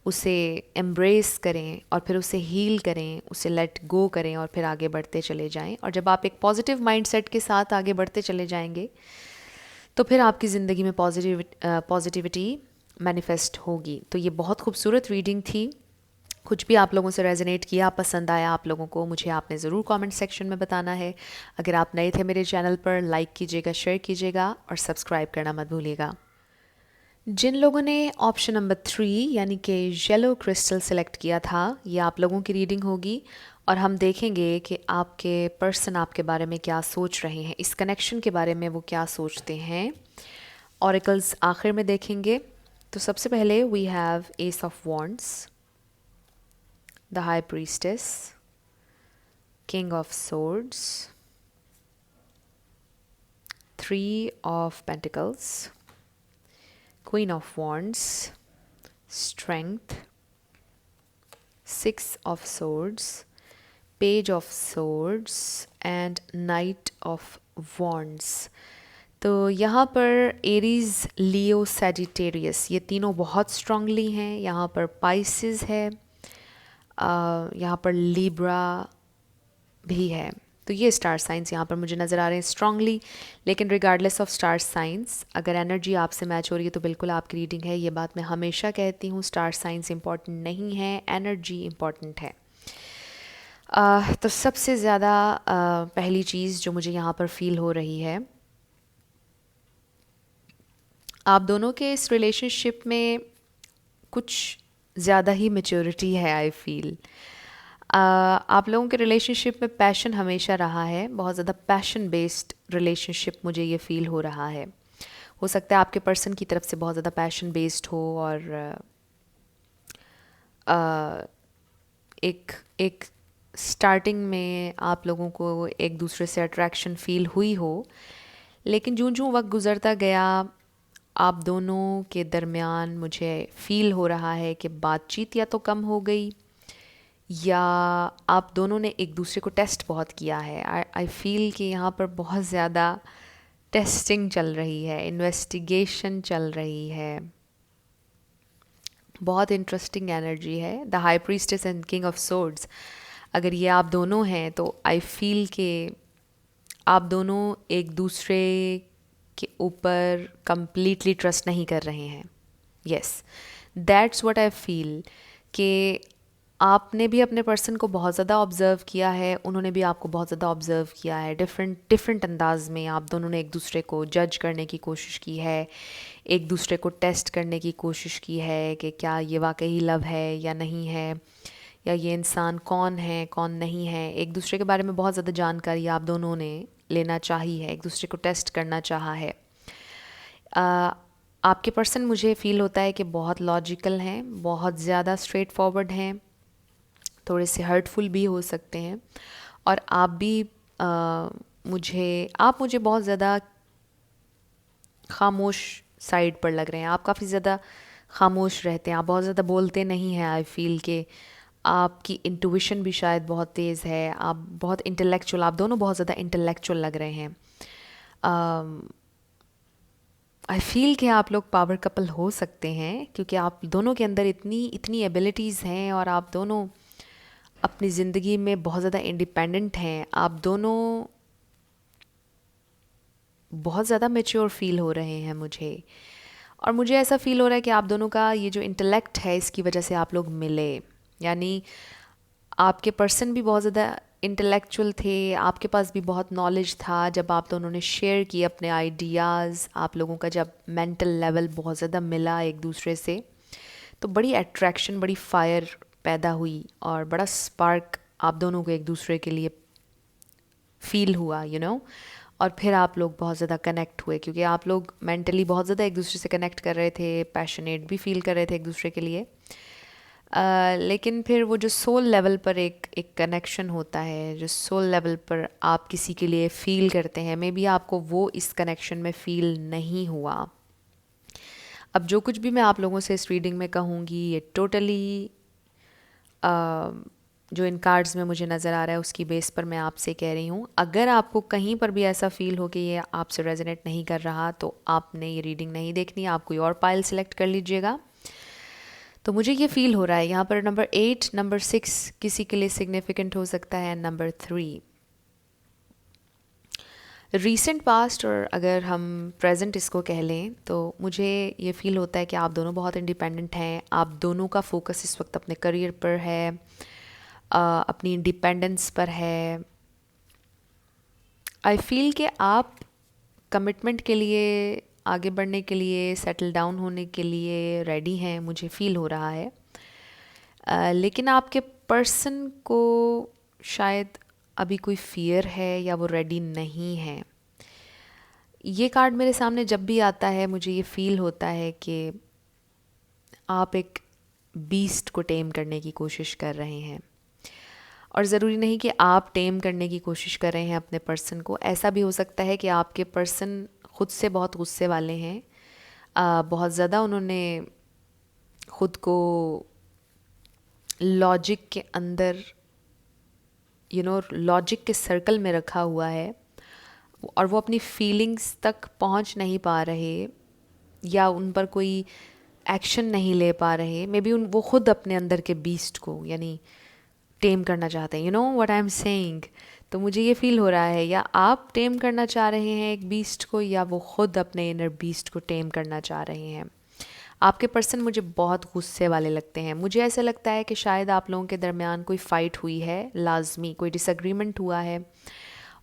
उसे एम्ब्रेस करें और फिर उसे हील करें, उसे लेट गो करें और फिर आगे बढ़ते चले जाएं। और जब आप एक पॉजिटिव माइंडसेट के साथ आगे बढ़ते चले जाएंगे तो फिर आपकी ज़िंदगी में पॉजिटिविटी मैनिफेस्ट होगी। तो ये बहुत खूबसूरत रीडिंग थी। कुछ भी आप लोगों से रेजोनेट किया, पसंद आया आप लोगों को, मुझे आपने ज़रूर कमेंट सेक्शन में बताना है। अगर आप नए थे मेरे चैनल पर, लाइक कीजिएगा, शेयर कीजिएगा और सब्सक्राइब करना मत भूलिएगा। जिन लोगों ने ऑप्शन नंबर 3 यानी कि येलो क्रिस्टल सेलेक्ट किया था, ये आप लोगों की रीडिंग होगी और हम देखेंगे कि आपके पर्सन आपके बारे में क्या सोच रहे हैं, इस कनेक्शन के बारे में वो क्या सोचते हैं। ऑरेकल्स आखिर में देखेंगे। तो सबसे पहले we have ace of wands, the high priestess, king of swords, 3 of pentacles, Queen of Wands, Strength, 6 of Swords, Page of Swords and Knight of Wands। तो यहाँ पर एरीज, लियो, सैजिटेरियस ये तीनों बहुत स्ट्रांगली हैं। यहाँ पर पाइसिस है, यहाँ पर लिब्रा भी है। तो ये स्टार साइंस यहाँ पर मुझे नज़र आ रहे हैं स्ट्रांगली। लेकिन रिगार्डलेस ऑफ स्टार साइंस, अगर एनर्जी आपसे मैच हो रही है तो बिल्कुल आपकी रीडिंग है। ये बात मैं हमेशा कहती हूँ, स्टार साइंस इंपॉर्टेंट नहीं है, एनर्जी इंपॉर्टेंट है। तो सबसे ज़्यादा पहली चीज़ जो मुझे यहाँ पर फील हो रही है, आप दोनों के इस रिलेशनशिप में कुछ ज़्यादा ही मैच्योरिटी है। आई फील आप लोगों के रिलेशनशिप में पैशन हमेशा रहा है, बहुत ज़्यादा पैशन बेस्ड रिलेशनशिप मुझे ये फील हो रहा है। हो सकता है आपके पर्सन की तरफ से बहुत ज़्यादा पैशन बेस्ड हो और एक स्टार्टिंग में आप लोगों को एक दूसरे से अट्रैक्शन फील हुई हो, लेकिन जूं जूं वक्त गुज़रता गया आप दोनों के दरमियान मुझे फील हो रहा है कि बातचीत या तो कम हो गई या आप दोनों ने एक दूसरे को टेस्ट बहुत किया है। आई फील कि यहाँ पर बहुत ज़्यादा टेस्टिंग चल रही है, इन्वेस्टिगेशन चल रही है। बहुत इंटरेस्टिंग एनर्जी है। The high priestess and king of swords, अगर ये आप दोनों हैं तो आई फील कि आप दोनों एक दूसरे के ऊपर कंप्लीटली ट्रस्ट नहीं कर रहे हैं. Yes, that's what I feel कि आपने भी अपने पर्सन को बहुत ज़्यादा ऑब्ज़र्व किया है, उन्होंने भी आपको बहुत ज़्यादा ऑब्ज़र्व किया है. डिफरेंट डिफरेंट अंदाज में आप दोनों ने एक दूसरे को जज करने की कोशिश की है, एक दूसरे को टेस्ट करने की कोशिश की है कि क्या ये वाकई लव है या नहीं है, या ये इंसान कौन है कौन नहीं है. एक दूसरे के बारे में बहुत ज़्यादा जानकारी आप दोनों ने लेना चाही है, एक दूसरे को टेस्ट करना चाहा है. आपके पर्सन मुझे फ़ील होता है कि बहुत लॉजिकल हैं, बहुत ज़्यादा स्ट्रेट फॉरवर्ड हैं, थोड़े से हर्टफुल भी हो सकते हैं. और आप भी मुझे बहुत ज़्यादा खामोश साइड पर लग रहे हैं. आप काफ़ी ज़्यादा खामोश रहते हैं, आप बहुत ज़्यादा बोलते नहीं हैं. आई फील के आपकी इंट्यूशन भी शायद बहुत तेज़ है, आप बहुत इंटेलेक्चुअल, आप दोनों बहुत ज़्यादा इंटेलेक्चुअल लग रहे हैं. आई फील कि आप लोग पावर कपल हो सकते हैं क्योंकि आप दोनों के अंदर इतनी एबिलिटीज़ हैं और आप दोनों अपनी ज़िंदगी में बहुत ज़्यादा इंडिपेंडेंट हैं. आप दोनों बहुत ज़्यादा मैच्योर फील हो रहे हैं मुझे, और मुझे ऐसा फील हो रहा है कि आप दोनों का ये जो इंटेलेक्ट है इसकी वजह से आप लोग मिले. यानी आपके पर्सन भी बहुत ज़्यादा इंटेलेक्चुअल थे, आपके पास भी बहुत नॉलेज था. जब आप दोनों ने शेयर किए अपने आइडियाज़, आप लोगों का जब मेंटल लेवल बहुत ज़्यादा मिला एक दूसरे से, तो बड़ी अट्रैक्शन, बड़ी फायर पैदा हुई और बड़ा स्पार्क आप दोनों को एक दूसरे के लिए फील हुआ, और फिर आप लोग बहुत ज़्यादा कनेक्ट हुए क्योंकि आप लोग मेंटली बहुत ज़्यादा एक दूसरे से कनेक्ट कर रहे थे, पैशनेट भी फील कर रहे थे एक दूसरे के लिए. लेकिन फिर वो जो सोल लेवल पर एक कनेक्शन होता है, जो सोल लेवल पर आप किसी के लिए फ़ील करते हैं, मे बी आपको वो इस कनेक्शन में फ़ील नहीं हुआ. अब जो कुछ भी मैं आप लोगों से इस रीडिंग में कहूँगी ये टोटली जो इन कार्ड्स में मुझे नज़र आ रहा है उसकी बेस पर मैं आपसे कह रही हूँ. अगर आपको कहीं पर भी ऐसा फ़ील हो कि ये आपसे रेजोनेट नहीं कर रहा तो आपने ये रीडिंग नहीं देखनी, आप कोई और पाइल सेलेक्ट कर लीजिएगा. तो मुझे ये फ़ील हो रहा है यहाँ पर नंबर 8, नंबर 6 किसी के लिए सिग्निफिकेंट हो सकता है, नंबर 3 रीसेंट पास्ट, और अगर हम प्रेजेंट इसको कह लें तो मुझे ये फ़ील होता है कि आप दोनों बहुत इंडिपेंडेंट हैं. आप दोनों का फोकस इस वक्त अपने करियर पर है, अपनी इंडिपेंडेंस पर है. आई फील कि आप कमिटमेंट के लिए, आगे बढ़ने के लिए, सेटल डाउन होने के लिए रेडी हैं, मुझे फ़ील हो रहा है. लेकिन आपके पर्सन को शायद अभी कोई फियर है या वो रेडी नहीं है. ये कार्ड मेरे सामने जब भी आता है मुझे ये फ़ील होता है कि आप एक बीस्ट को टेम करने की कोशिश कर रहे हैं, और ज़रूरी नहीं कि आप टेम करने की कोशिश कर रहे हैं अपने पर्सन को. ऐसा भी हो सकता है कि आपके पर्सन ख़ुद से बहुत गुस्से वाले हैं, बहुत ज़्यादा उन्होंने ख़ुद को लॉजिक के अंदर लॉजिक के सर्कल में रखा हुआ है और वो अपनी फीलिंग्स तक पहुंच नहीं पा रहे या उन पर कोई एक्शन नहीं ले पा रहे. मे बी वो ख़ुद अपने अंदर के बीस्ट को यानी टेम करना चाहते हैं. What I am saying. तो मुझे ये फ़ील हो रहा है या आप टेम करना चाह रहे हैं एक बीस्ट को, या वो ख़ुद अपने इनर बीस्ट को टेम करना चाह रहे हैं. आपके पर्सन मुझे बहुत गुस्से वाले लगते हैं. मुझे ऐसा लगता है कि शायद आप लोगों के दरमियान कोई फ़ाइट हुई है, लाजमी कोई डिसएग्रीमेंट हुआ है,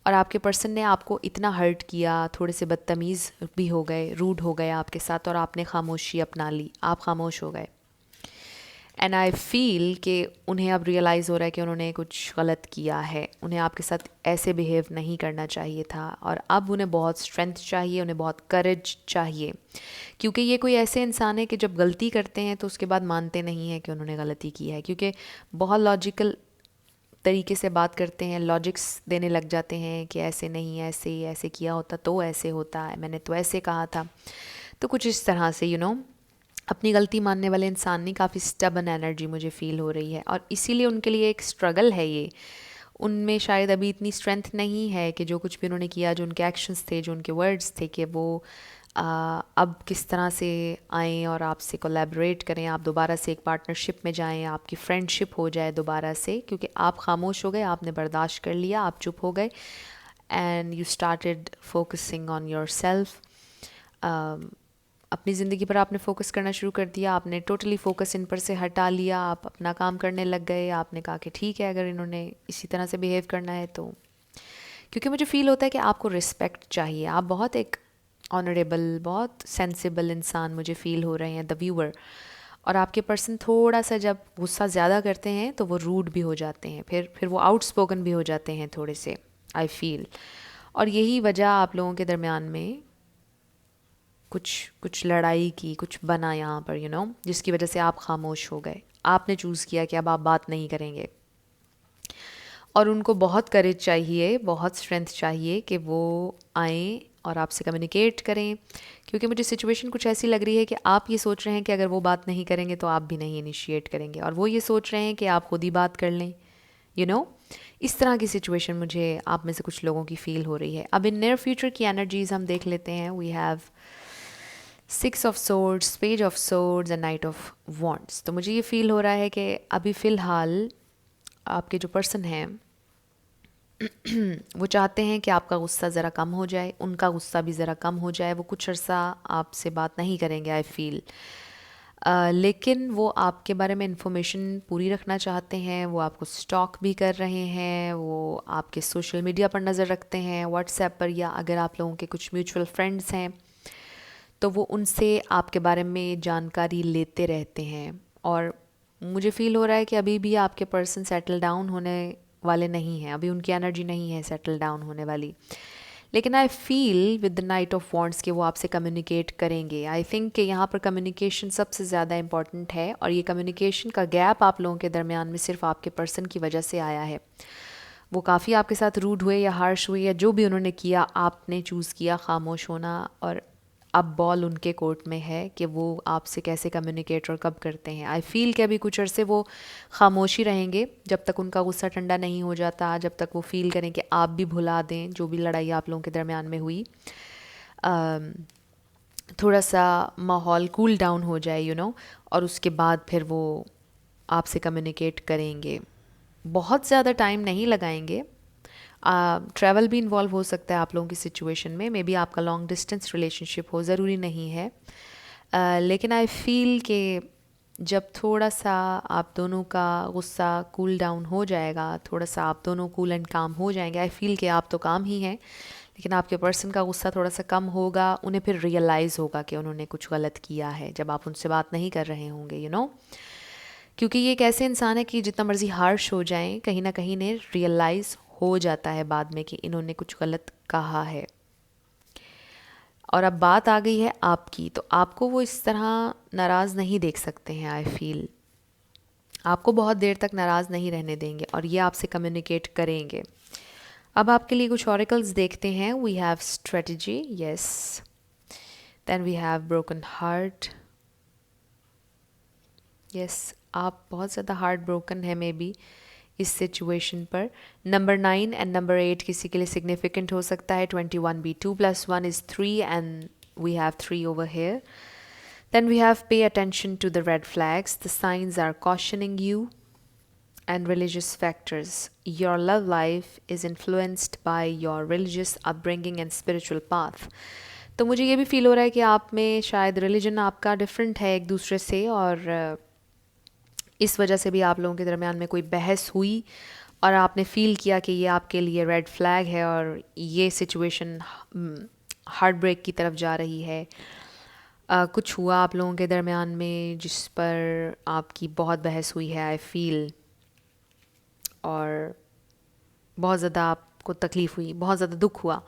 और आपके पर्सन ने आपको इतना हर्ट किया, थोड़े से बदतमीज़ भी हो गए, रूड हो गए आपके साथ, और आपने खामोशी अपना ली, आप खामोश हो गए. एंड आई फील कि उन्हें अब रियलाइज़ हो रहा है कि उन्होंने कुछ गलत किया है, उन्हें आपके साथ ऐसे बिहेव नहीं करना चाहिए था, और अब उन्हें बहुत स्ट्रेंथ चाहिए, उन्हें बहुत करेज चाहिए. क्योंकि ये कोई ऐसे इंसान है कि जब गलती करते हैं तो उसके बाद मानते नहीं हैं कि उन्होंने गलती की है, क्योंकि बहुत लॉजिकल तरीके से बात करते हैं, लॉजिक्स देने लग जाते हैं कि ऐसे नहीं, ऐसे ऐसे किया होता तो ऐसे होता है, मैंने तो ऐसे कहा था. तो कुछ इस तरह से अपनी गलती मानने वाले इंसान नहीं, काफ़ी स्टबन एनर्जी मुझे फ़ील हो रही है, और इसीलिए उनके लिए एक स्ट्रगल है ये. उनमें शायद अभी इतनी स्ट्रेंथ नहीं है कि जो कुछ भी उन्होंने किया, जो उनके एक्शंस थे, जो उनके वर्ड्स थे, कि वो अब किस तरह से आएँ और आपसे कोलैबोरेट करें, आप दोबारा से एक पार्टनरशिप में जाएं, आपकी फ्रेंडशिप हो जाए दोबारा से, क्योंकि आप खामोश हो गए, आपने बर्दाश्त कर लिया, आप चुप हो गए. and you started focusing on yourself. अपनी ज़िंदगी पर आपने फ़ोकस करना शुरू कर दिया, आपने टोटली फ़ोकस इन पर से हटा लिया, आप अपना काम करने लग गए, आपने कहा कि ठीक है अगर इन्होंने इसी तरह से बिहेव करना है तो। क्योंकि मुझे फ़ील होता है कि आपको रिस्पेक्ट चाहिए, आप बहुत एक ऑनरेबल, बहुत सेंसिबल इंसान मुझे फ़ील हो रहे हैं द व्यूअर। और आपके पर्सन थोड़ा सा जब गुस्सा ज़्यादा करते हैं तो वो रूड भी हो जाते हैं, फिर वो आउटस्पोकन भी हो जाते हैं थोड़े से, आई फील। और यही वजह आप लोगों के दरमियान में कुछ लड़ाई की, कुछ बना यहाँ पर, जिसकी वजह से आप खामोश हो गए। आपने चूज़ किया कि अब आप बात नहीं करेंगे। और उनको बहुत करेज चाहिए, बहुत स्ट्रेंथ चाहिए कि वो आएँ और आपसे कम्युनिकेट करें, क्योंकि मुझे सिचुएशन कुछ ऐसी लग रही है कि आप ये सोच रहे हैं कि अगर वो बात नहीं करेंगे तो आप भी नहीं इनिशिएट करेंगे, और वो ये सोच रहे हैं कि आप खुद ही बात कर लें, इस तरह की सिचुएशन मुझे आप में से कुछ लोगों की फ़ील हो रही है। अब इन नियर फ्यूचर की एनर्जीज़ हम देख लेते हैं। We have 6 of swords, page of swords and knight of wands. तो मुझे ये फ़ील हो रहा है कि अभी फ़िलहाल आपके जो पर्सन हैं वो चाहते हैं कि आपका गुस्सा ज़रा कम हो जाए, उनका गुस्सा भी ज़रा कम हो जाए। वो कुछ अर्सा आपसे बात नहीं करेंगे, आई फील। लेकिन वो आपके बारे में इंफॉर्मेशन पूरी रखना चाहते हैं, वो आपको स्टॉक भी कर रहे हैं, वो आपके सोशल मीडिया पर नज़र रखते हैं, व्हाट्सएप पर, या अगर आप लोगों के कुछ म्यूचुअल फ्रेंड्स हैं तो वो उनसे आपके बारे में जानकारी लेते रहते हैं। और मुझे फ़ील हो रहा है कि अभी भी आपके पर्सन सेटल डाउन होने वाले नहीं हैं, अभी उनकी एनर्जी नहीं है सेटल डाउन होने वाली। लेकिन आई feel with the night of wands कि वो आपसे कम्युनिकेट करेंगे। आई थिंक कि यहाँ पर कम्युनिकेशन सबसे ज़्यादा इंपॉर्टेंट है, और ये कम्युनिकेशन का गैप आप लोगों के दरमियान में सिर्फ आपके पर्सन की वजह से आया है। वो काफ़ी आपके साथ रूड हुए या हार्श हुए या जो भी उन्होंने किया, आपने चूज़ किया खामोश होना, और अब बॉल उनके कोर्ट में है कि वो आपसे कैसे कम्युनिकेट और कब करते हैं। आई फील कि अभी कुछ अरसे वो खामोशी रहेंगे जब तक उनका गुस्सा ठंडा नहीं हो जाता, जब तक वो फील करें कि आप भी भुला दें जो भी लड़ाई आप लोगों के दरमियान में हुई, थोड़ा सा माहौल कूल डाउन हो जाए, और उसके बाद फिर वो आपसे कम्युनिकेट करेंगे। बहुत ज़्यादा टाइम नहीं लगाएंगे। ट्रैवल भी इन्वॉल्व हो सकता है आप लोगों की सिचुएशन में, मे बी आपका लॉन्ग डिस्टेंस रिलेशनशिप हो, ज़रूरी नहीं है। लेकिन आई फील कि जब थोड़ा सा आप दोनों का गुस्सा कूल डाउन हो जाएगा, थोड़ा सा आप दोनों कूल एंड काम हो जाएंगे, आई फील कि आप तो काम ही हैं, लेकिन आपके पर्सन का गुस्सा थोड़ा सा कम होगा। उन्हें फिर रियलाइज़ होगा कि उन्होंने कुछ गलत किया है जब आप उनसे बात नहीं कर रहे होंगे, क्योंकि ये एक ऐसे इंसान है कि जितना मर्जी हार्श हो जाएं, कहीं ना कहीं इन्हें रियलाइज़ हो जाता है बाद में कि इन्होंने कुछ गलत कहा है। और अब बात आ गई है आपकी, तो आपको वो इस तरह नाराज़ नहीं देख सकते हैं। आई फील आपको बहुत देर तक नाराज़ नहीं रहने देंगे, और ये आपसे कम्युनिकेट करेंगे। अब आपके लिए कुछ ऑरिकल्स देखते हैं। We have strategy, yes, then we have broken heart, yes, आप बहुत ज़्यादा हार्ट ब्रोकन है मे बी इस सिचुएशन पर। नंबर 9 एंड नंबर 8 किसी के लिए सिग्निफिकेंट हो सकता है। 21 भी 2 + 1 is 3 and we have 3 over here. Then we have pay attention to the red flags. The signs are cautioning you and religious factors. Your love life is influenced by your religious upbringing and spiritual path. तो मुझे ये भी feel हो रहा है कि आप में शायद रिलीजन आपका डिफरेंट है एक दूसरे से, और इस वजह से भी आप लोगों के दरमियान में कोई बहस हुई और आपने फ़ील किया कि ये आपके लिए रेड फ्लैग है और ये सिचुएशन हार्ट ब्रेक की तरफ जा रही है। कुछ हुआ आप लोगों के दरमियान में जिस पर आपकी बहुत बहस हुई है, आई फील, और बहुत ज़्यादा आपको तकलीफ़ हुई, बहुत ज़्यादा दुख हुआ।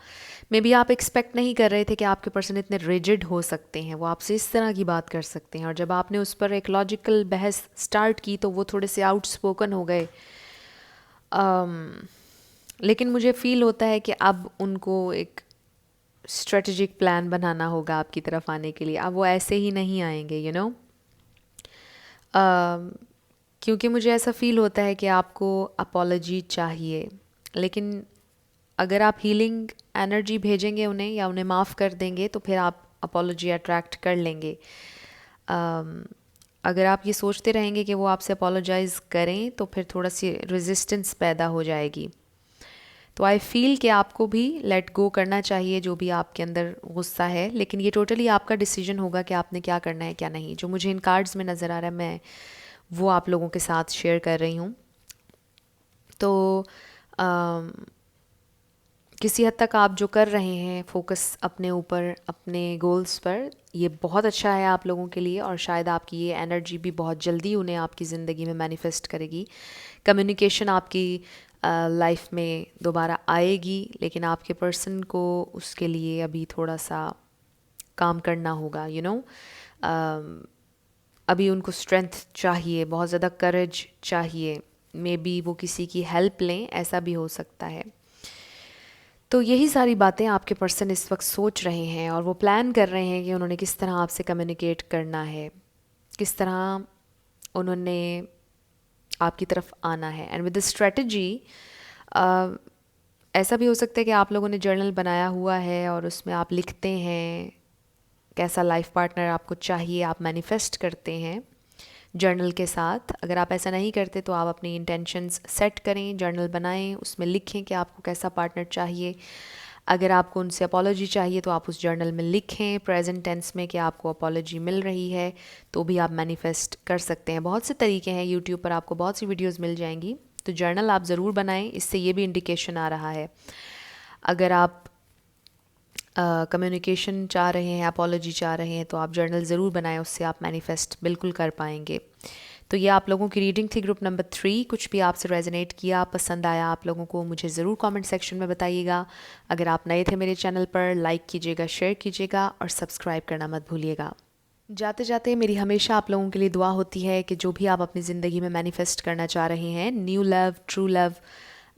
मे बी आप एक्सपेक्ट नहीं कर रहे थे कि आपके पर्सन इतने रिजिड हो सकते हैं, वो आपसे इस तरह की बात कर सकते हैं, और जब आपने उस पर एक लॉजिकल बहस स्टार्ट की तो वो थोड़े से आउटस्पोकन हो गए। लेकिन मुझे फ़ील होता है कि अब उनको एक स्ट्रेटजिक प्लान बनाना होगा आपकी तरफ आने के लिए। अब वो ऐसे ही नहीं आएंगे, क्योंकि मुझे ऐसा फ़ील होता है कि आपको अपॉलॉजी चाहिए, लेकिन अगर आप हीलिंग एनर्जी भेजेंगे उन्हें या उन्हें माफ़ कर देंगे तो फिर आप अपॉलॉजी अट्रैक्ट कर लेंगे। अगर आप ये सोचते रहेंगे कि वो आपसे अपॉलोजाइज़ करें तो फिर थोड़ा सी रेजिस्टेंस पैदा हो जाएगी। तो आई फील कि आपको भी लेट गो करना चाहिए जो भी आपके अंदर गुस्सा है, लेकिन ये टोटली आपका डिसीजन होगा कि आपने क्या करना है क्या नहीं। जो मुझे इन कार्ड्स में नज़र आ रहा है मैं वो आप लोगों के साथ शेयर कर रही हूँ। तो किसी हद तक आप जो कर रहे हैं फोकस अपने ऊपर, अपने गोल्स पर, ये बहुत अच्छा है आप लोगों के लिए, और शायद आपकी ये एनर्जी भी बहुत जल्दी उन्हें आपकी ज़िंदगी में मैनिफेस्ट करेगी। कम्युनिकेशन आपकी लाइफ में दोबारा आएगी, लेकिन आपके पर्सन को उसके लिए अभी थोड़ा सा काम करना होगा, अभी उनको स्ट्रेंथ चाहिए, बहुत ज़्यादा करेज चाहिए, मे बी वो किसी की हेल्प लें, ऐसा भी हो सकता है। तो यही सारी बातें आपके पर्सन इस वक्त सोच रहे हैं, और वो प्लान कर रहे हैं कि उन्होंने किस तरह आपसे कम्युनिकेट करना है, किस तरह उन्होंने आपकी तरफ आना है। एंड विद द स्ट्रेटजी ऐसा भी हो सकता है कि आप लोगों ने जर्नल बनाया हुआ है और उसमें आप लिखते हैं कैसा लाइफ पार्टनर आपको चाहिए, आप मैनिफेस्ट करते हैं जर्नल के साथ। अगर आप ऐसा नहीं करते तो आप अपनी इंटेंशंस सेट करें, जर्नल बनाएं, उसमें लिखें कि आपको कैसा पार्टनर चाहिए। अगर आपको उनसे अपॉलॉजी चाहिए तो आप उस जर्नल में लिखें प्रेजेंट टेंस में कि आपको अपॉलॉजी मिल रही है, तो भी आप मैनिफेस्ट कर सकते हैं। बहुत से तरीके हैं, यूट्यूब पर आपको बहुत सी वीडियोस मिल जाएंगी। तो जर्नल आप ज़रूर बनाएं, इससे ये भी इंडिकेशन आ रहा है। अगर आप कम्युनिकेशन चाह रहे हैं, अपॉलॉजी चाह रहे हैं, तो आप जर्नल ज़रूर बनाएं, उससे आप मैनिफेस्ट बिल्कुल कर पाएंगे। तो ये आप लोगों की रीडिंग थी ग्रुप नंबर 3। कुछ भी आपसे रेजोनेट किया, पसंद आया आप लोगों को, मुझे ज़रूर कमेंट सेक्शन में बताइएगा। अगर आप नए थे मेरे चैनल पर, लाइक कीजिएगा, शेयर कीजिएगा और सब्सक्राइब करना मत भूलिएगा। जाते जाते मेरी हमेशा आप लोगों के लिए दुआ होती है कि जो भी आप अपनी ज़िंदगी में मैनिफेस्ट करना चाह रहे हैं, न्यू लव, ट्रू लव,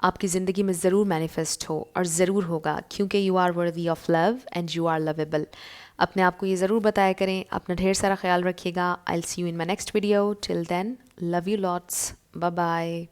आपकी ज़िंदगी में ज़रूर मैनिफेस्ट हो, और ज़रूर होगा, क्योंकि you are worthy of love and you are lovable. अपने आप को ये ज़रूर बताया करें। अपना ढेर सारा ख्याल रखिएगा। I will see you in my next video. Till then, love you lots, bye bye.